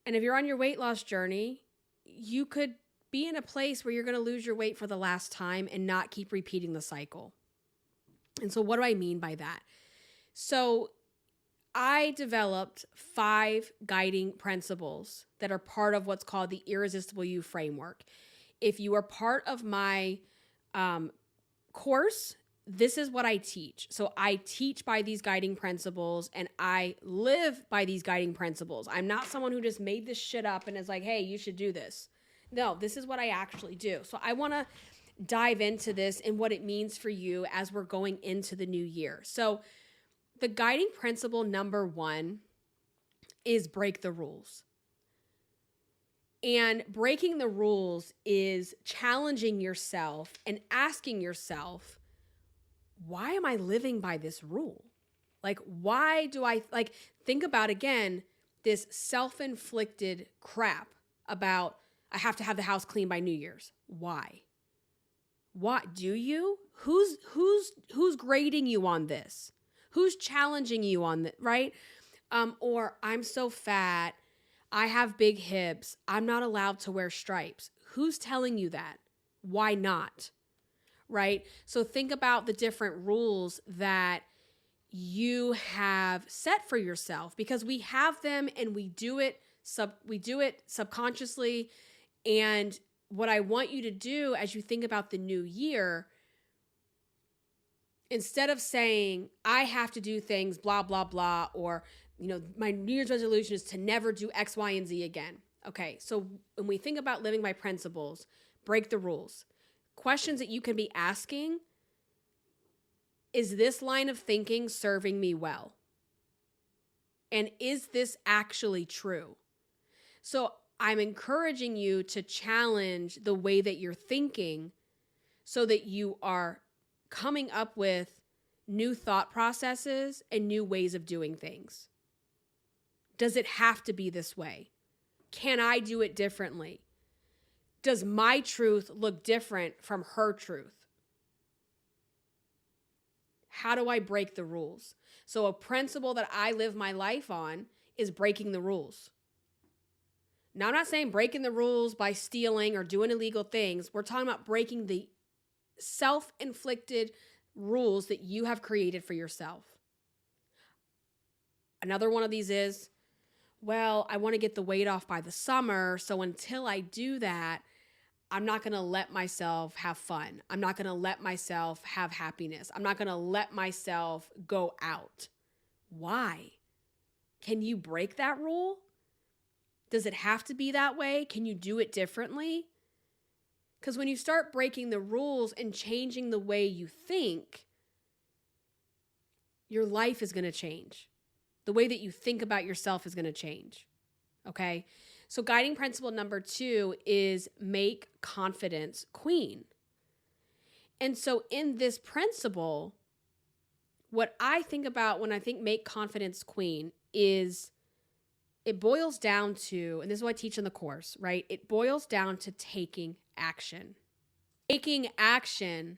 And if you're on your weight loss journey, you could be in a place where you're going to lose your weight for the last time and not keep repeating the cycle. And so what do I mean by that? So I developed 5 guiding principles that are part of what's called the Irresistible You framework. If you are part of my course, this is what I teach. So I teach by these guiding principles and I live by these guiding principles. I'm not someone who just made this shit up and is like, hey, you should do this. No, this is what I actually do. So I want to dive into this and what it means for you as we're going into the new year. So the guiding principle number 1 is break the rules. And breaking the rules is challenging yourself and asking yourself, why am I living by this rule? Like, why do I, like, think about, again, this self-inflicted crap about I have to have the house clean by New Year's. Why? What do you? Who's grading you on this? Who's challenging you on this, right? Or I'm so fat. I have big hips. I'm not allowed to wear stripes. Who's telling you that? Why not? Right? So think about the different rules that you have set for yourself, because we have them and we do it subconsciously. And what I want you to do as you think about the new year, instead of saying, I have to do things, blah, blah, blah, or, my New Year's resolution is to never do X, Y, and Z again. Okay, so when we think about living by principles, break the rules. Questions that you can be asking, is this line of thinking serving me well? And is this actually true? So I'm encouraging you to challenge the way that you're thinking so that you are coming up with new thought processes and new ways of doing things. Does it have to be this way? Can I do it differently? Does my truth look different from her truth? How do I break the rules? So a principle that I live my life on is breaking the rules. Now, I'm not saying breaking the rules by stealing or doing illegal things. We're talking about breaking the self-inflicted rules that you have created for yourself. Another one of these is, well, I want to get the weight off by the summer. So until I do that, I'm not going to let myself have fun. I'm not going to let myself have happiness. I'm not going to let myself go out. Why? Can you break that rule? Does it have to be that way? Can you do it differently? Because when you start breaking the rules and changing the way you think, your life is going to change. The way that you think about yourself is going to change. Okay. So guiding principle number 2 is make confidence queen. And so in this principle, what I think about when I think make confidence queen is it boils down to, and this is what I teach in the course, right? It boils down to taking action. Taking action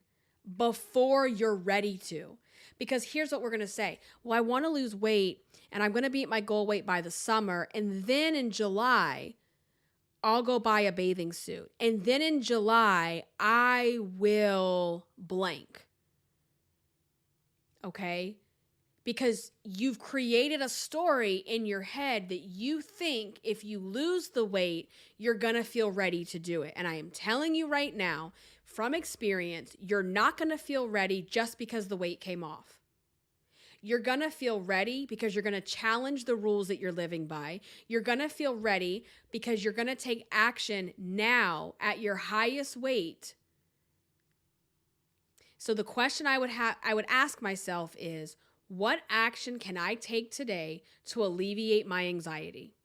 before you're ready to. Because here's what we're going to say. Well, I want to lose weight and I'm going to be at my goal weight by the summer. And then in July, I'll go buy a bathing suit. And then in July, I will blank. Okay? Because you've created a story in your head that you think if you lose the weight, you're going to feel ready to do it. And I am telling you right now, from experience, you're not going to feel ready just because the weight came off. You're going to feel ready because you're going to challenge the rules that you're living by. You're going to feel ready because you're going to take action now at your highest weight. So the question I would ask myself is, what action can I take today to alleviate my anxiety?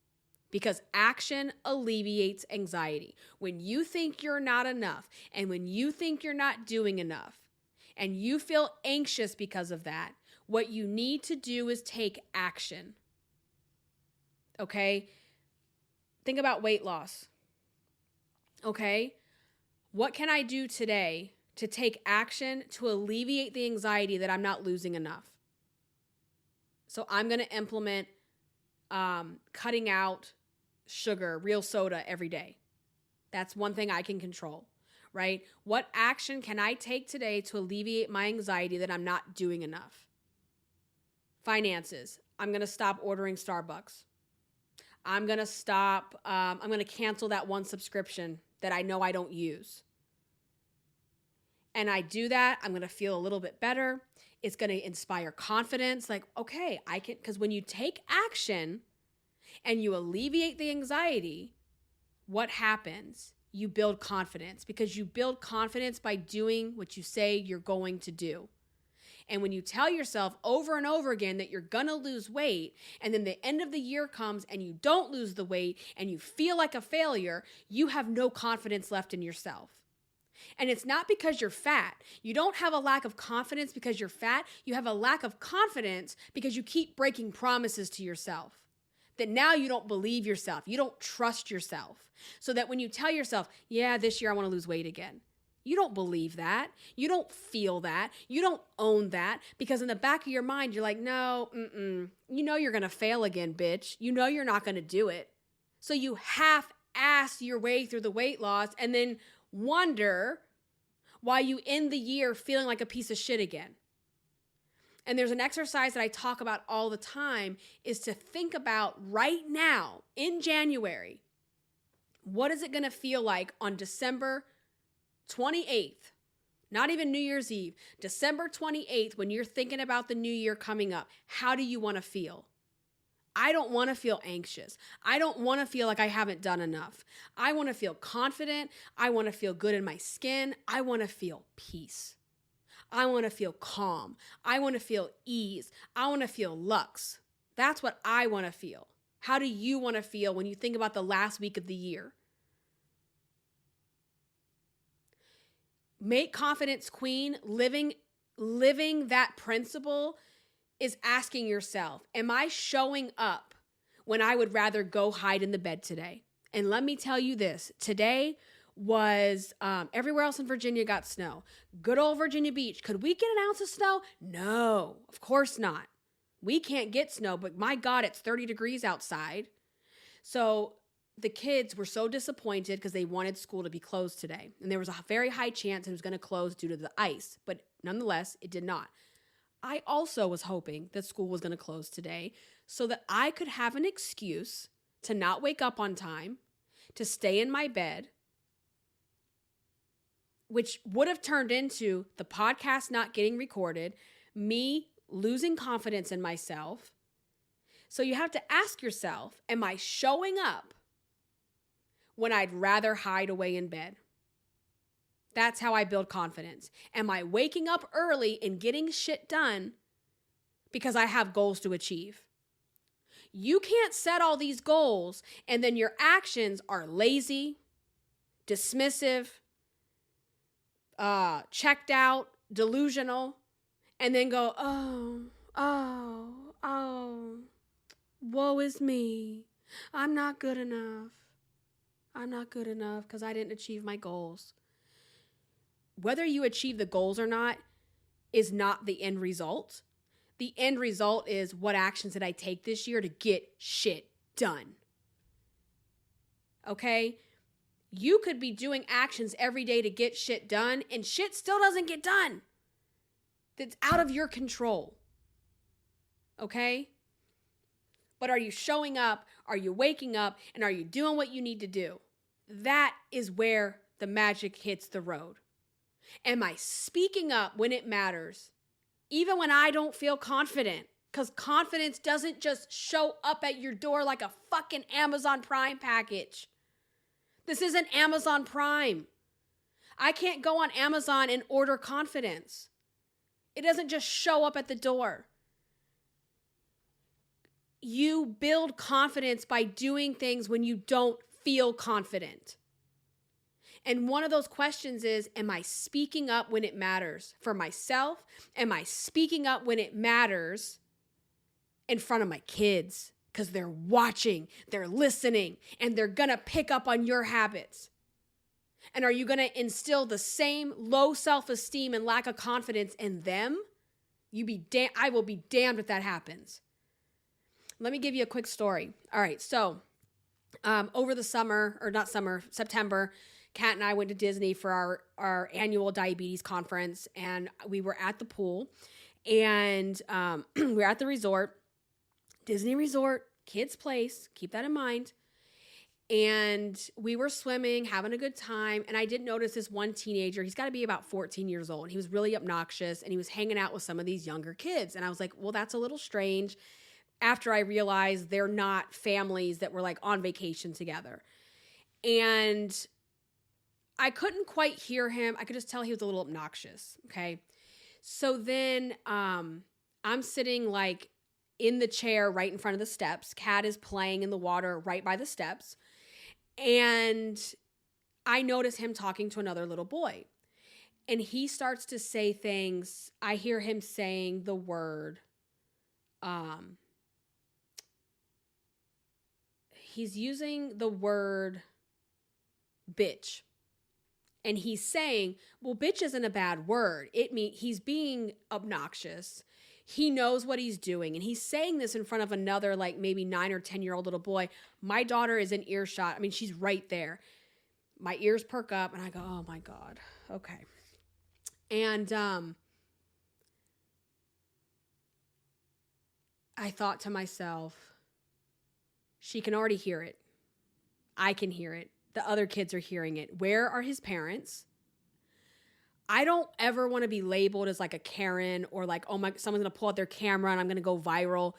Because action alleviates anxiety. When you think you're not enough and when you think you're not doing enough and you feel anxious because of that, what you need to do is take action. Okay? Think about weight loss. Okay? What can I do today to take action to alleviate the anxiety that I'm not losing enough? So I'm going to implement cutting out sugar, real soda every day. That's one thing I can control, right? What action can I take today to alleviate my anxiety that I'm not doing enough? Finances. I'm going to stop ordering Starbucks. I'm going to cancel that one subscription that I know I don't use. And I do that, I'm going to feel a little bit better. It's going to inspire confidence. Like, okay, I can, because when you take action and you alleviate the anxiety, what happens? You build confidence, because you build confidence by doing what you say you're going to do. And when you tell yourself over and over again that you're going to lose weight, and then the end of the year comes and you don't lose the weight and you feel like a failure, you have no confidence left in yourself. And it's not because you're fat. You don't have a lack of confidence because you're fat. You have a lack of confidence because you keep breaking promises to yourself. That now you don't believe yourself. You don't trust yourself. So that when you tell yourself, yeah, this year I want to lose weight again. You don't believe that. You don't feel that. You don't own that, because in the back of your mind, you're like, no, you know you're going to fail again, bitch. You know you're not going to do it. So you half-ass your way through the weight loss and then wonder why you end the year feeling like a piece of shit again. And there's an exercise that I talk about all the time, is to think about right now in January, what is it going to feel like on December 28th, not even New Year's Eve, December 28th, when you're thinking about the new year coming up? How do you want to feel? I don't want to feel anxious. I don't want to feel like I haven't done enough. I want to feel confident. I want to feel good in my skin. I want to feel peace. I want to feel calm. I want to feel ease. I want to feel luxe. That's what I want to feel. How do you want to feel when you think about the last week of the year? Make confidence queen, living that principle is asking yourself, am I showing up when I would rather go hide in the bed today? And let me tell you this, today was, everywhere else in Virginia got snow. Good old Virginia Beach. Could we get an ounce of snow? No, of course not. We can't get snow, but my God, it's 30 degrees outside. So the kids were so disappointed because they wanted school to be closed today. And there was a very high chance it was going to close due to the ice, but nonetheless, it did not. I also was hoping that school was going to close today so that I could have an excuse to not wake up on time, to stay in my bed, which would have turned into the podcast not getting recorded, me losing confidence in myself. So you have to ask yourself, am I showing up when I'd rather hide away in bed? That's how I build confidence. Am I waking up early and getting shit done because I have goals to achieve? You can't set all these goals and then your actions are lazy, dismissive, checked out, delusional, and then go, woe is me. I'm not good enough. I'm not good enough because I didn't achieve my goals. Whether you achieve the goals or not is not the end result. The end result is, what actions did I take this year to get shit done? Okay? You could be doing actions every day to get shit done and shit still doesn't get done. That's out of your control. Okay? But are you showing up? Are you waking up? And are you doing what you need to do? That is where the magic hits the road. Am I speaking up when it matters? Even when I don't feel confident? Because confidence doesn't just show up at your door like a fucking Amazon Prime package. This isn't Amazon Prime. I can't go on Amazon and order confidence. It doesn't just show up at the door. You build confidence by doing things when you don't feel confident. And one of those questions is, am I speaking up when it matters for myself? Am I speaking up when it matters in front of my kids? Because they're watching, they're listening, and they're going to pick up on your habits. And are you going to instill the same low self-esteem and lack of confidence in them? I will be damned if that happens. Let me give you a quick story. All right, so over the September, Kat and I went to Disney for our annual diabetes conference, and we were at the pool, and we were at the resort, Disney Resort, kids' place, keep that in mind. And we were swimming, having a good time, and I did notice this one teenager. He's got to be about 14 years old. He was really obnoxious, and he was hanging out with some of these younger kids. And I was like, well, that's a little strange, after I realized they're not families that were like on vacation together. And I couldn't quite hear him. I could just tell he was a little obnoxious, okay? So then I'm sitting like in the chair right in front of the steps. Kat is playing in the water right by the steps. And I notice him talking to another little boy. And he starts to say things. I hear him saying the word, he's using the word bitch. And he's saying, well, bitch isn't a bad word. He's being obnoxious. He knows what he's doing. And he's saying this in front of another, like maybe 9 or 10-year-old little boy. My daughter is in earshot. I mean, she's right there. My ears perk up and I go, oh my God. Okay. And I thought to myself, she can already hear it. I can hear it. The other kids are hearing it. Where are his parents? I don't ever want to be labeled as like a Karen or like, oh my, someone's going to pull out their camera and I'm going to go viral.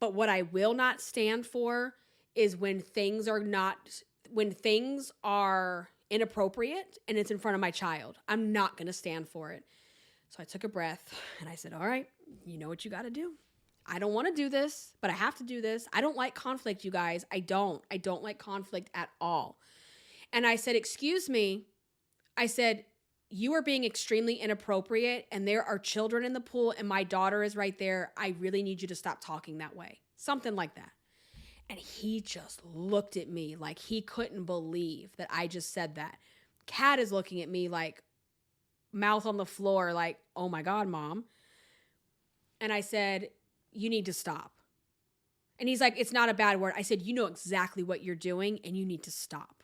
But what I will not stand for is when things are inappropriate and it's in front of my child. I'm not going to stand for it. So I took a breath and I said, all right, you know what you got to do. I don't want to do this, but I have to do this. I don't like conflict, you guys. I don't like conflict at all. And I said, excuse me. I said, you are being extremely inappropriate and there are children in the pool and my daughter is right there. I really need you to stop talking that way. Something like that. And he just looked at me like he couldn't believe that I just said that. Kat is looking at me like mouth on the floor like, oh my God, Mom. And I said, you need to stop. And he's like, it's not a bad word. I said, you know exactly what you're doing and you need to stop.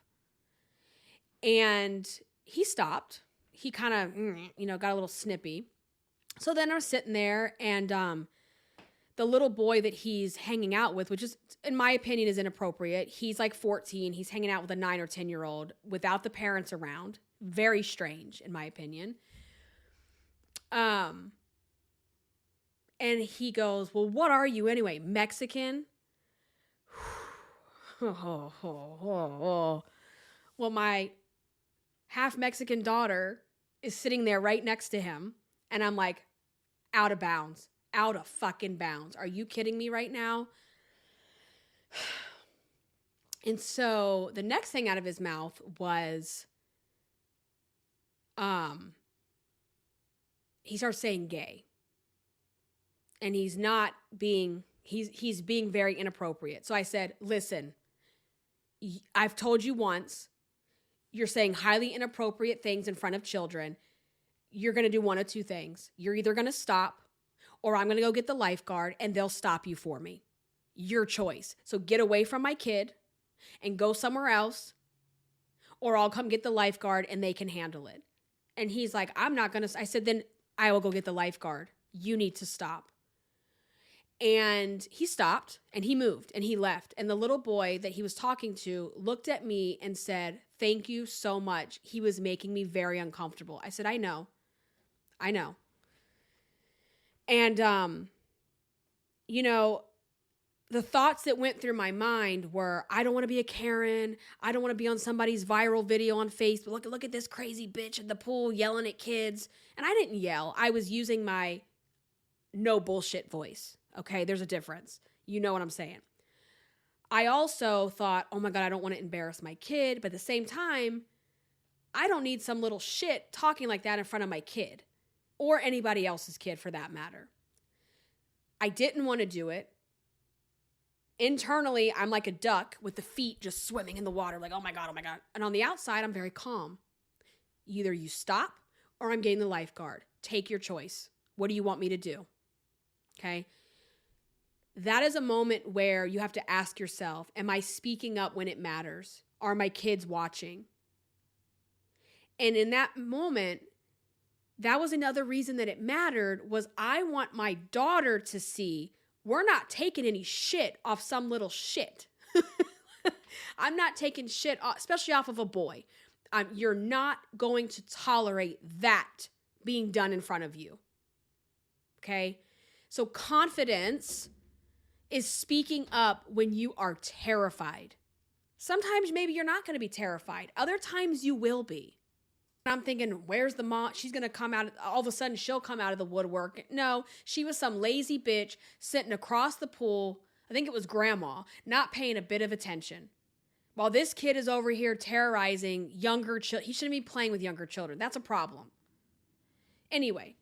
And he stopped. He kind of, got a little snippy. So then I was sitting there and the little boy that he's hanging out with, which is, in my opinion, is inappropriate. He's like 14. He's hanging out with a 9 or 10-year-old without the parents around. Very strange, in my opinion. And he goes, well, what are you anyway? Mexican? Well, my half Mexican daughter is sitting there right next to him. And I'm like, out of bounds, out of fucking bounds. Are you kidding me right now? And so the next thing out of his mouth was, he starts saying gay. And he's being very inappropriate. So I said, listen, I've told you once, you're saying highly inappropriate things in front of children. You're going to do one of two things. You're either going to stop, or I'm going to go get the lifeguard and they'll stop you for me. Your choice. So get away from my kid and go somewhere else, or I'll come get the lifeguard and they can handle it. And he's like, I'm not going to. I said, then I will go get the lifeguard. You need to stop. And he stopped and he moved and he left. And the little boy that he was talking to looked at me and said, thank you so much. He was making me very uncomfortable. I said, I know. And, the thoughts that went through my mind were, I don't want to be a Karen. I don't want to be on somebody's viral video on Facebook. Look at this crazy bitch at the pool yelling at kids. And I didn't yell. I was using my no bullshit voice. Okay, there's a difference. You know what I'm saying. I also thought, oh my God, I don't want to embarrass my kid. But at the same time, I don't need some little shit talking like that in front of my kid or anybody else's kid for that matter. I didn't want to do it. Internally, I'm like a duck with the feet just swimming in the water, like, oh my God. And on the outside, I'm very calm. Either you stop or I'm getting the lifeguard. Take your choice. What do you want me to do? Okay. That is a moment where you have to ask yourself, am I speaking up when it matters? Are my kids watching? And in that moment, that was another reason that it mattered, was I want my daughter to see we're not taking any shit off some little shit. I'm not taking shit off, especially off of a boy. You're not going to tolerate that being done in front of you. Okay? So confidence is speaking up when you are terrified. Sometimes maybe you're not going to be terrified. Other times you will be. I'm thinking, where's the mom? She's going to come out. All of a sudden, she'll come out of the woodwork. No, she was some lazy bitch sitting across the pool. I think it was grandma, not paying a bit of attention. While this kid is over here terrorizing younger children. He shouldn't be playing with younger children. That's a problem. Anyway,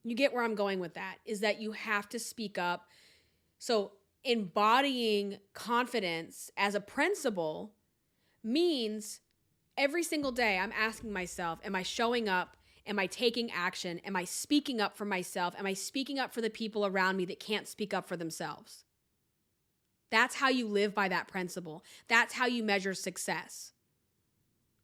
you get where I'm going with that, is that you have to speak up. So embodying confidence as a principle means every single day I'm asking myself, am I showing up? Am I taking action? Am I speaking up for myself? Am I speaking up for the people around me that can't speak up for themselves? That's how you live by that principle. That's how you measure success,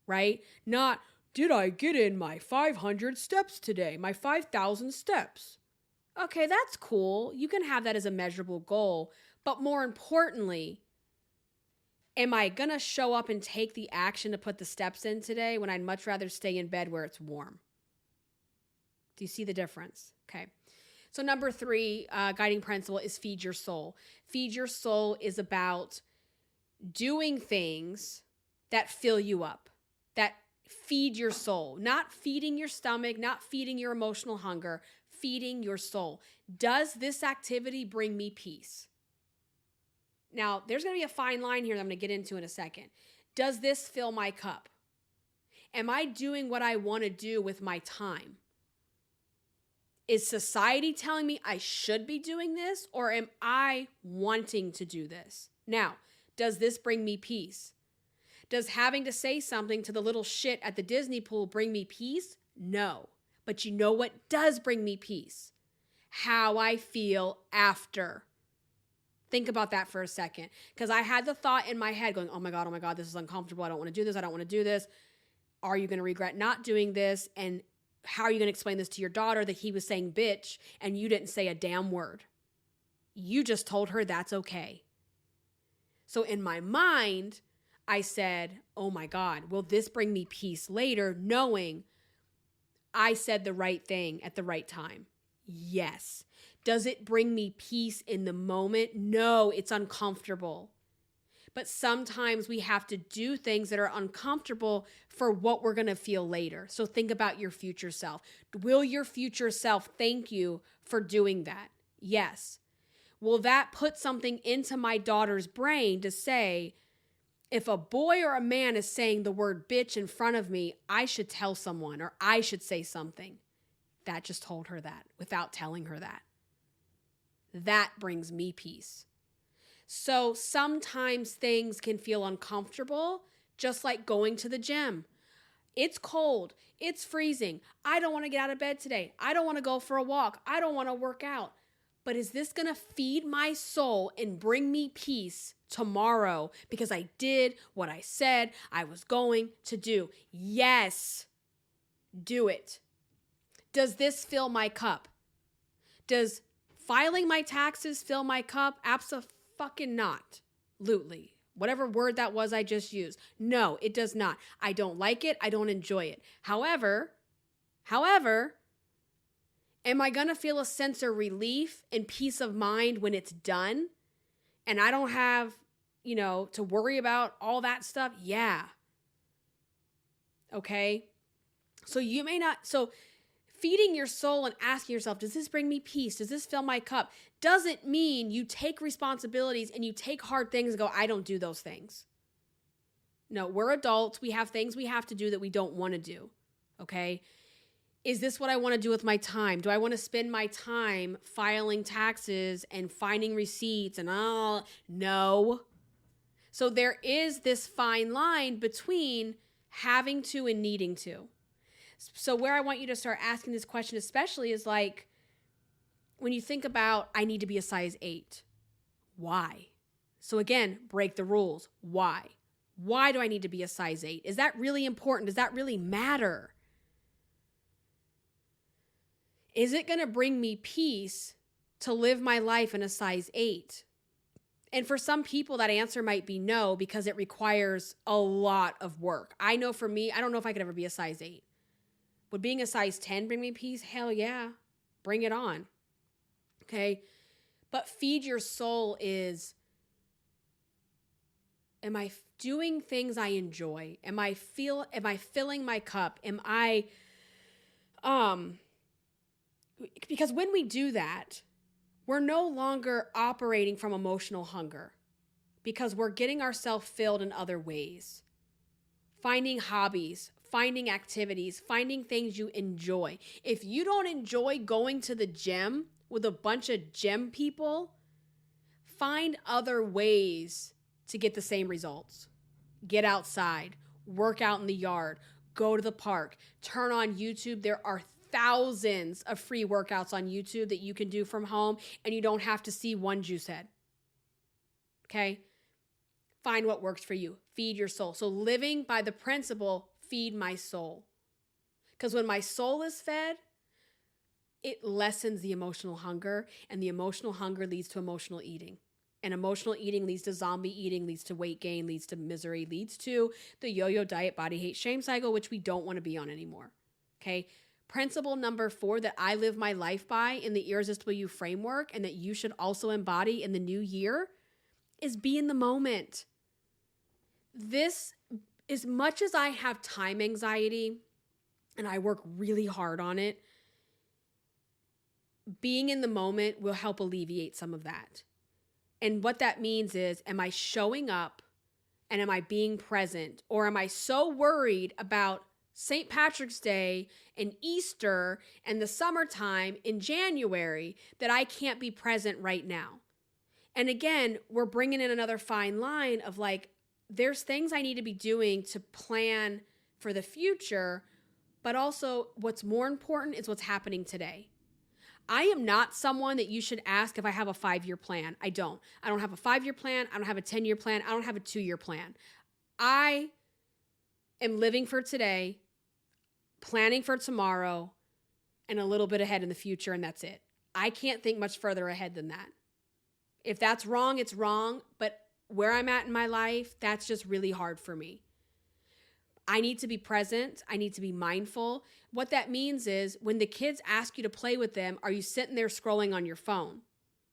right? Not, did I get in my 500 steps today, my 5,000 steps? Okay, that's cool. You can have that as a measurable goal. But more importantly, am I going to show up and take the action to put the steps in today when I'd much rather stay in bed where it's warm? Do you see the difference? Okay. So number 3, guiding principle is feed your soul. Feed your soul is about doing things that fill you up, that feed your soul, not feeding your stomach, not feeding your emotional hunger, feeding your soul. Does this activity bring me peace? Now, there's going to be a fine line here that I'm going to get into in a second. Does this fill my cup? Am I doing what I want to do with my time? Is society telling me I should be doing this, or am I wanting to do this? Now, does this bring me peace? Does having to say something to the little shit at the Disney pool bring me peace? No. But you know what does bring me peace? How I feel after. Think about that for a second. Because I had the thought in my head going, oh my God, this is uncomfortable. I don't want to do this. I don't want to do this. Are you going to regret not doing this? And how are you going to explain this to your daughter that he was saying bitch and you didn't say a damn word? You just told her that's okay. So in my mind, I said, oh my God, will this bring me peace later, knowing I said the right thing at the right time? Yes. Does it bring me peace in the moment? No, it's uncomfortable. But sometimes we have to do things that are uncomfortable for what we're going to feel later. So think about your future self. Will your future self thank you for doing that? Yes. Well, that put something into my daughter's brain to say, if a boy or a man is saying the word bitch in front of me, I should tell someone or I should say something. That just told her that without telling her that. That brings me peace. So sometimes things can feel uncomfortable, just like going to the gym. It's cold. It's freezing. I don't want to get out of bed today. I don't want to go for a walk. I don't want to work out. But is this going to feed my soul and bring me peace tomorrow because I did what I said I was going to do? Yes. Do it. Does this fill my cup? Does filing my taxes fill my cup? Abso-fucking-not-lutely. Whatever word that was I just used. No, it does not. I don't like it. I don't enjoy it. However, am I going to feel a sense of relief and peace of mind when it's done and I don't have, to worry about all that stuff? Yeah. Okay. So feeding your soul and asking yourself, does this bring me peace? Does this fill my cup? Doesn't mean you take responsibilities and you take hard things and go, I don't do those things. No, we're adults. We have things we have to do that we don't want to do. Okay. Is this what I want to do with my time? Do I want to spend my time filing taxes and finding receipts and all? No. So there is this fine line between having to and needing to. So where I want you to start asking this question especially is like, when you think about, I need to be a size 8. Why? So again, break the rules. Why? Why do I need to be a size 8? Is that really important? Does that really matter? Is it going to bring me peace to live my life in a size 8? And for some people, that answer might be no, because it requires a lot of work. I know for me, I don't know if I could ever be a size 8. Would being a size 10 bring me peace? Hell yeah. Bring it on. Okay. But feed your soul is, am I doing things I enjoy? Am I filling my cup? Because when we do that, we're no longer operating from emotional hunger because we're getting ourselves filled in other ways. Finding hobbies, finding activities, finding things you enjoy. If you don't enjoy going to the gym with a bunch of gym people, find other ways to get the same results. Get outside, work out in the yard, go to the park, turn on YouTube. There are thousands of free workouts on YouTube that you can do from home, and you don't have to see one juice head. Okay? Find what works for you. Feed your soul. So living by the principle, feed my soul. Because when my soul is fed, it lessens the emotional hunger, and the emotional hunger leads to emotional eating. And emotional eating leads to zombie eating, leads to weight gain, leads to misery, leads to the yo-yo diet, body, hate, shame cycle, which we don't want to be on anymore. Okay? Principle number 4 that I live my life by in the Irresistible You framework, and that you should also embody in the new year, is be in the moment. This, as much as I have time anxiety and I work really hard on it, being in the moment will help alleviate some of that. And what that means is, am I showing up and am I being present? Or am I so worried about St. Patrick's Day and Easter and the summertime in January that I can't be present right now? And again, we're bringing in another fine line of like, there's things I need to be doing to plan for the future, but also what's more important is what's happening today. I am not someone that you should ask if I have a 5-year plan. I don't. I don't have a 5-year plan. I don't have a 10-year plan. I don't have a 2-year plan. I am living for today, planning for tomorrow, and a little bit ahead in the future, and that's it. I can't think much further ahead than that. If that's wrong, it's wrong, but where I'm at in my life, that's just really hard for me. I need to be present. I need to be mindful. What that means is when the kids ask you to play with them, are you sitting there scrolling on your phone,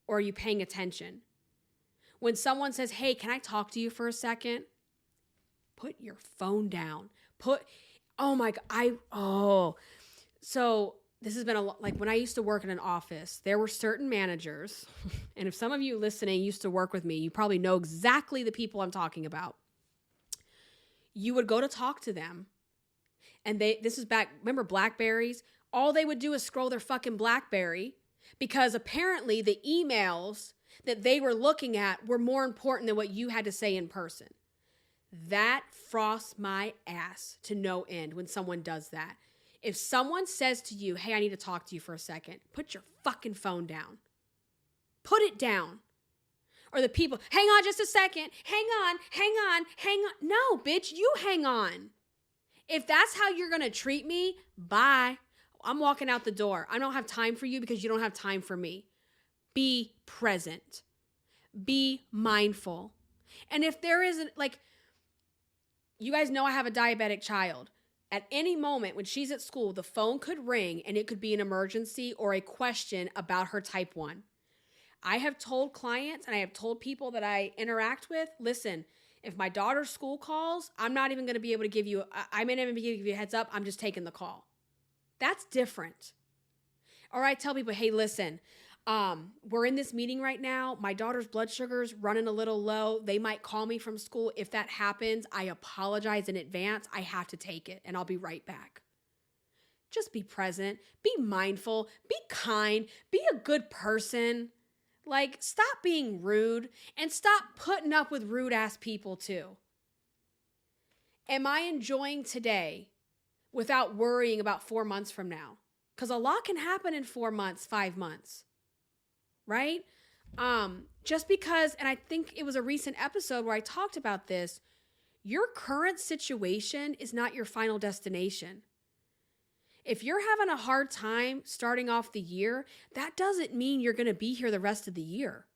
or are you paying attention? When someone says, hey, can I talk to you for a second? Put your phone down. So this has been like when I used to work in an office, there were certain managers, and if some of you listening used to work with me, you probably know exactly the people I'm talking about. You would go to talk to them, and this is back, remember Blackberries? All they would do is scroll their fucking Blackberry, because apparently the emails that they were looking at were more important than what you had to say in person. That frosts my ass to no end when someone does that. If someone says to you, hey, I need to talk to you for a second, put your fucking phone down. Put it down. Or the people, hang on just a second. Hang on. No, bitch, you hang on. If that's how you're going to treat me, bye. I'm walking out the door. I don't have time for you because you don't have time for me. Be present. Be mindful. And if there isn't, like, you guys know I have a diabetic child. At any moment when she's at school, the phone could ring and it could be an emergency or a question about her type 1. I have told clients and I have told people that I interact with, listen, if my daughter's school calls, I'm not even going to be able to give you, I may not even be able to give you a heads up. I'm just taking the call. That's different. Or I tell people, hey, listen, we're in this meeting right now. My daughter's blood sugar's running a little low. They might call me from school. If that happens, I apologize in advance. I have to take it and I'll be right back. Just be present, be mindful, be kind, be a good person. Like, stop being rude and stop putting up with rude ass people too. Am I enjoying today without worrying about 4 months from now? Because a lot can happen in 4 months, 5 months. Right? Just because, and I think it was a recent episode where I talked about this, your current situation is not your final destination. If you're having a hard time starting off the year, that doesn't mean you're going to be here the rest of the year.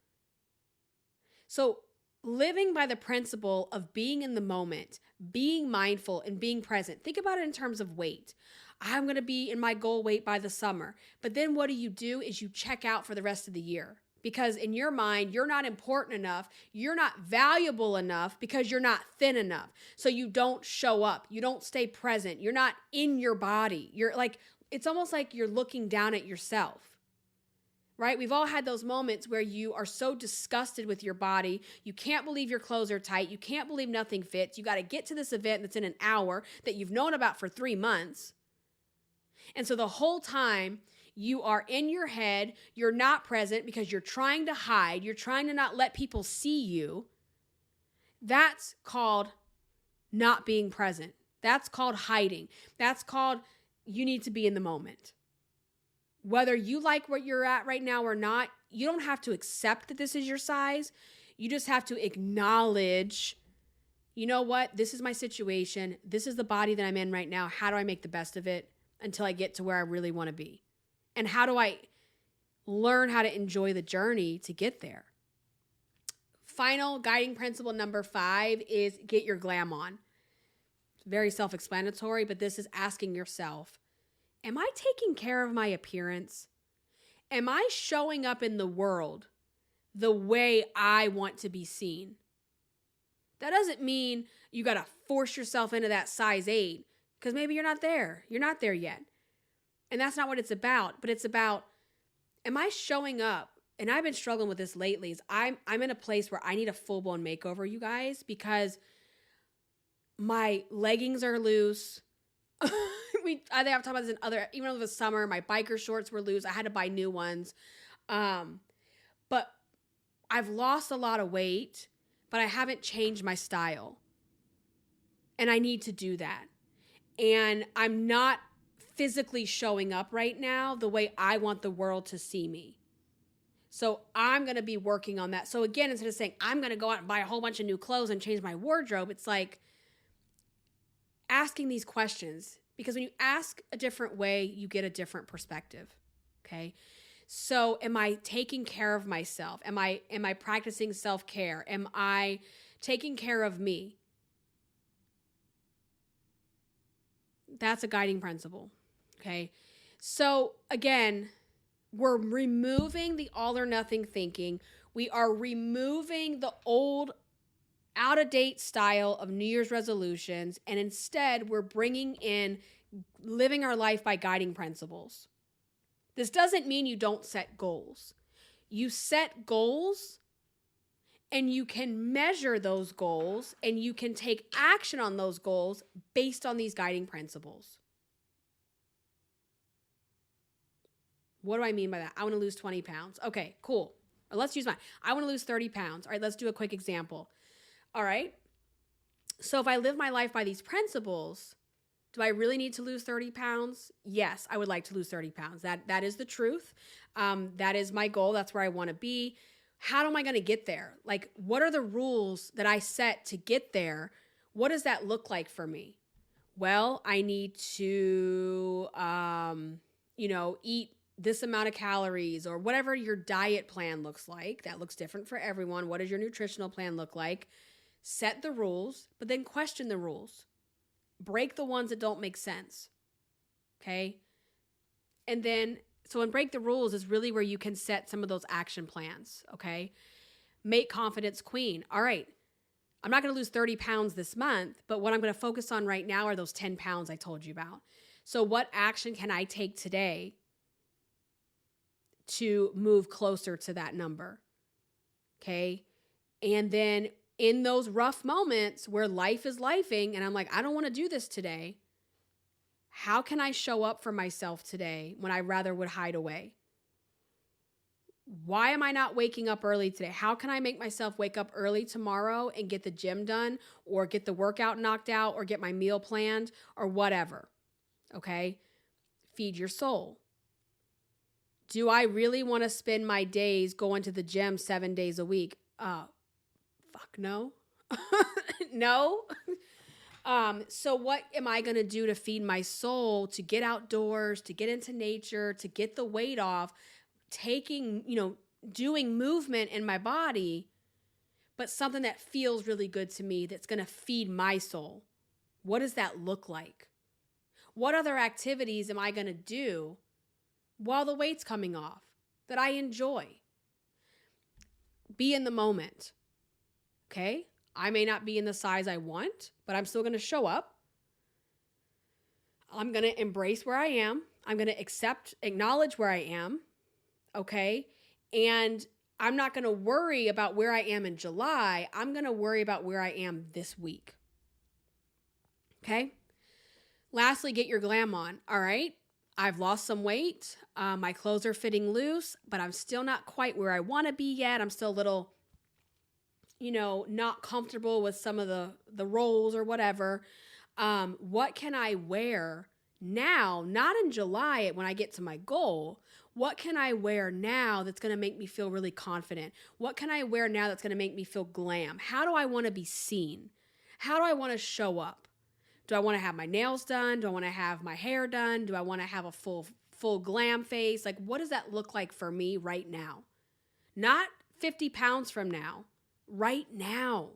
So living by the principle of being in the moment, being mindful and being present. Think about it in terms of weight. I'm going to be in my goal weight by the summer. But then what do is you check out for the rest of the year. Because in your mind, you're not important enough. You're not valuable enough because you're not thin enough. So you don't show up. You don't stay present. You're not in your body. You're like, it's almost like you're looking down at yourself. Right? We've all had those moments where you are so disgusted with your body. You can't believe your clothes are tight. You can't believe nothing fits. You got to get to this event that's in an hour that you've known about for 3 months. And so the whole time you are in your head, you're not present because you're trying to hide. You're trying to not let people see you. That's called not being present. That's called hiding. That's called you need to be in the moment. Whether you like what you're at right now or not, you don't have to accept that this is your size. You just have to acknowledge, you know what? This is my situation. This is the body that I'm in right now. How do I make the best of it until I get to where I really want to be? And how do I learn how to enjoy the journey to get there? Final guiding principle number 5 is get your glam on. It's very self-explanatory, but this is asking yourself, am I taking care of my appearance? Am I showing up in the world the way I want to be seen? That doesn't mean you got to force yourself into that size 8 because maybe you're not there. You're not there yet. And that's not what it's about, but it's about, am I showing up? And I've been struggling with this lately. Is I'm in a place where I need a full-blown makeover, you guys, because my leggings are loose. I think I've talked about this in other, even over the summer, my biker shorts were loose. I had to buy new ones. But I've lost a lot of weight, but I haven't changed my style. And I need to do that. And I'm not physically showing up right now the way I want the world to see me. So I'm going to be working on that. So again, instead of saying, I'm going to go out and buy a whole bunch of new clothes and change my wardrobe, it's like asking these questions. Because when you ask a different way, you get a different perspective. Okay. So am I taking care of myself? Am I practicing self-care? Am I taking care of me? That's a guiding principle. Okay. So again, we're removing the all or nothing thinking. We are removing the old out-of-date style of New Year's resolutions. And instead we're bringing in living our life by guiding principles. This doesn't mean you don't set goals. You set goals and you can measure those goals and you can take action on those goals based on these guiding principles. What do I mean by that? I want to lose 20 pounds. Okay, cool. Let's use mine. I want to lose 30 pounds. All right, let's do a quick example. All right. So if I live my life by these principles, do I really need to lose 30 pounds? Yes, I would like to lose 30 pounds. That is the truth. That is my goal. That's where I want to be. How am I going to get there? Like, what are the rules that I set to get there? What does that look like for me? Well, I need to, eat this amount of calories or whatever your diet plan looks like. That looks different for everyone. What does your nutritional plan look like? Set the rules, but then question the rules. Break the ones that don't make sense. Okay? And then, so in break the rules is really where you can set some of those action plans. Okay? Make confidence queen. All right. I'm not going to lose 30 pounds this month, but what I'm going to focus on right now are those 10 pounds I told you about. So what action can I take today to move closer to that number? Okay? And then in those rough moments where life is lifing and I'm like, I don't want to do this today, how can I show up for myself today when I rather would hide away? Why am I not waking up early today? How can I make myself wake up early tomorrow and get the gym done or get the workout knocked out or get my meal planned or whatever? Okay? Feed your soul. Do I really want to spend my days going to the gym 7 days a week? Fuck no. No. So what am I going to do to feed my soul, to get outdoors, to get into nature, to get the weight off, doing movement in my body, but something that feels really good to me that's going to feed my soul? What does that look like? What other activities am I going to do while the weight's coming off that I enjoy? Be in the moment. Okay? I may not be in the size I want, but I'm still going to show up. I'm going to embrace where I am. I'm going to acknowledge where I am. Okay? And I'm not going to worry about where I am in July. I'm going to worry about where I am this week. Okay? Lastly, get your glam on. All right? I've lost some weight. My clothes are fitting loose, but I'm still not quite where I want to be yet. I'm still a little, not comfortable with some of the rolls or whatever. What can I wear now, not in July when I get to my goal? What can I wear now that's going to make me feel really confident? What can I wear now that's going to make me feel glam? How do I want to be seen? How do I want to show up? Do I want to have my nails done? Do I want to have my hair done? Do I want to have a full glam face? Like, what does that look like for me right now? Not 50 pounds from now. Right now.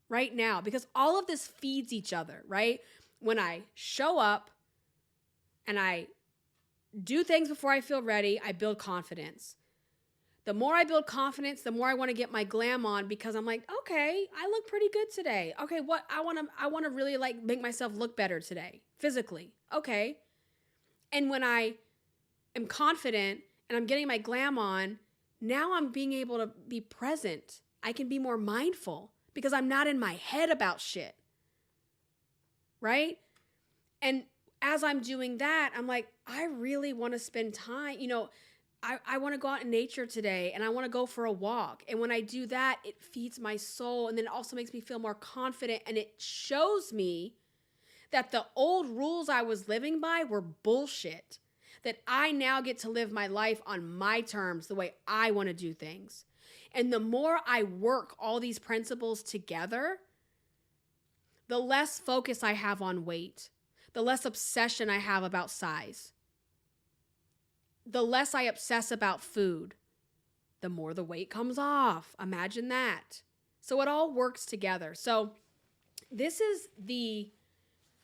Right now. Because all of this feeds each other, right? When I show up and I do things before I feel ready, I build confidence. The more I build confidence, the more I want to get my glam on because I'm like, okay, I look pretty good today. Okay, what I want to really make myself look better today, physically. Okay. And when I am confident and I'm getting my glam on, now I'm being able to be present. I can be more mindful because I'm not in my head about shit. Right? And as I'm doing that, I'm like, I really want to spend time, I want to go out in nature today and I want to go for a walk. And when I do that, it feeds my soul. And then it also makes me feel more confident. And it shows me that the old rules I was living by were bullshit. That I now get to live my life on my terms, the way I want to do things. And the more I work all these principles together, the less focus I have on weight, the less obsession I have about size. The less I obsess about food, the more the weight comes off. Imagine that. So it all works together. So this is the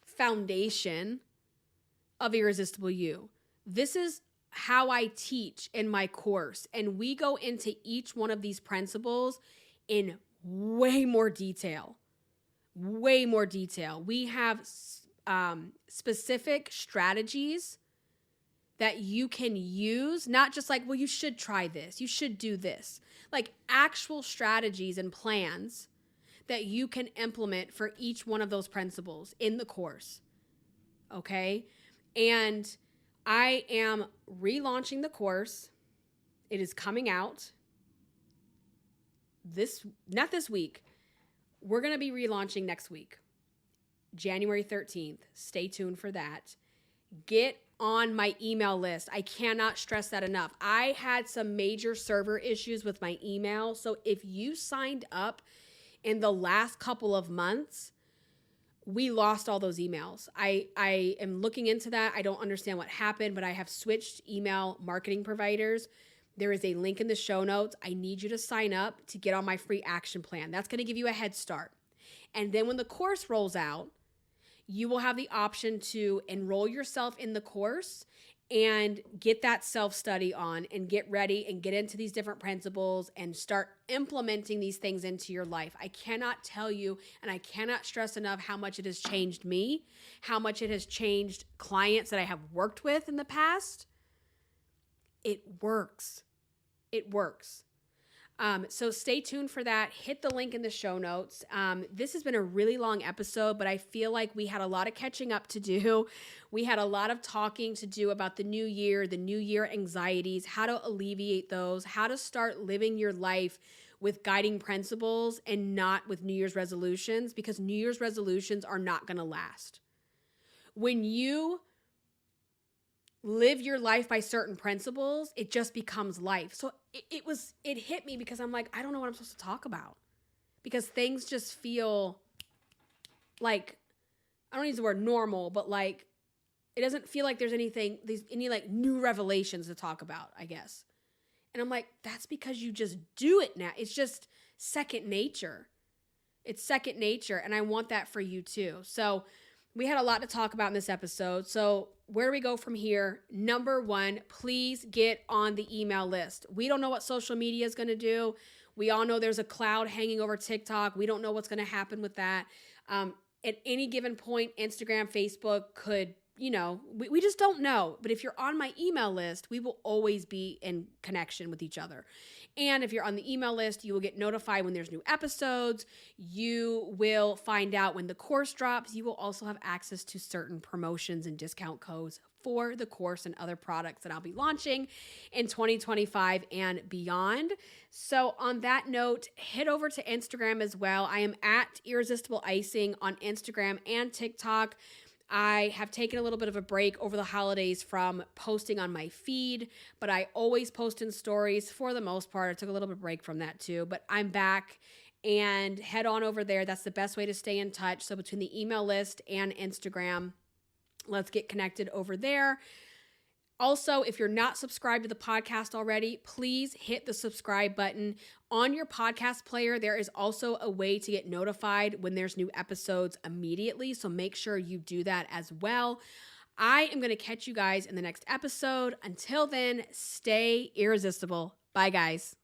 foundation of Irresistible You. This is how I teach in my course. And we go into each one of these principles in way more detail. Way more detail. We have specific strategies that you can use, not just like, well, you should try this, you should do this, like actual strategies and plans that you can implement for each one of those principles in the course. Okay. And I am relaunching the course. It is coming out not this week. We're going to be relaunching next week, January 13th. Stay tuned for that. Get on my email list. I cannot stress that enough. I had some major server issues with my email. So if you signed up in the last couple of months, we lost all those emails. I am looking into that. I don't understand what happened, but I have switched email marketing providers. There is a link in the show notes. I need you to sign up to get on my free action plan. That's going to give you a head start. And then when the course rolls out, you will have the option to enroll yourself in the course and get that self-study on and get ready and get into these different principles and start implementing these things into your life. I cannot tell you, and I cannot stress enough how much it has changed me, how much it has changed clients that I have worked with in the past. It works. It works. So stay tuned for that. Hit the link in the show notes. This has been a really long episode, but I feel like we had a lot of catching up to do. We had a lot of talking to do about the new year anxieties, how to alleviate those, how to start living your life with guiding principles and not with New Year's resolutions, because New Year's resolutions are not going to last. When you live your life by certain principles, it just becomes life. So it hit me because I'm like, I don't know what I'm supposed to talk about, because things just feel like, I don't use the word normal, but like, it doesn't feel like there's any like new revelations to talk about, I guess. And I'm like, that's because you just do it now. It's just second nature. It's second nature. And I want that for you too. So we had a lot to talk about in this episode. So where do we go from here? Number one, please get on the email list. We don't know what social media is going to do. We all know there's a cloud hanging over TikTok. We don't know what's going to happen with that. At any given point, Instagram, Facebook could, we just don't know. But if you're on my email list, we will always be in connection with each other. And if you're on the email list, you will get notified when there's new episodes. You will find out when the course drops. You will also have access to certain promotions and discount codes for the course and other products that I'll be launching in 2025 and beyond. So on that note, head over to Instagram as well. I am at Irresistible Icing on Instagram and TikTok. I have taken a little bit of a break over the holidays from posting on my feed, but I always post in stories for the most part. I took a little bit of break from that too, but I'm back, and head on over there. That's the best way to stay in touch. So between the email list and Instagram, let's get connected over there. Also, if you're not subscribed to the podcast already, please hit the subscribe button. On your podcast player, there is also a way to get notified when there's new episodes immediately, so make sure you do that as well. I am going to catch you guys in the next episode. Until then, stay irresistible. Bye, guys.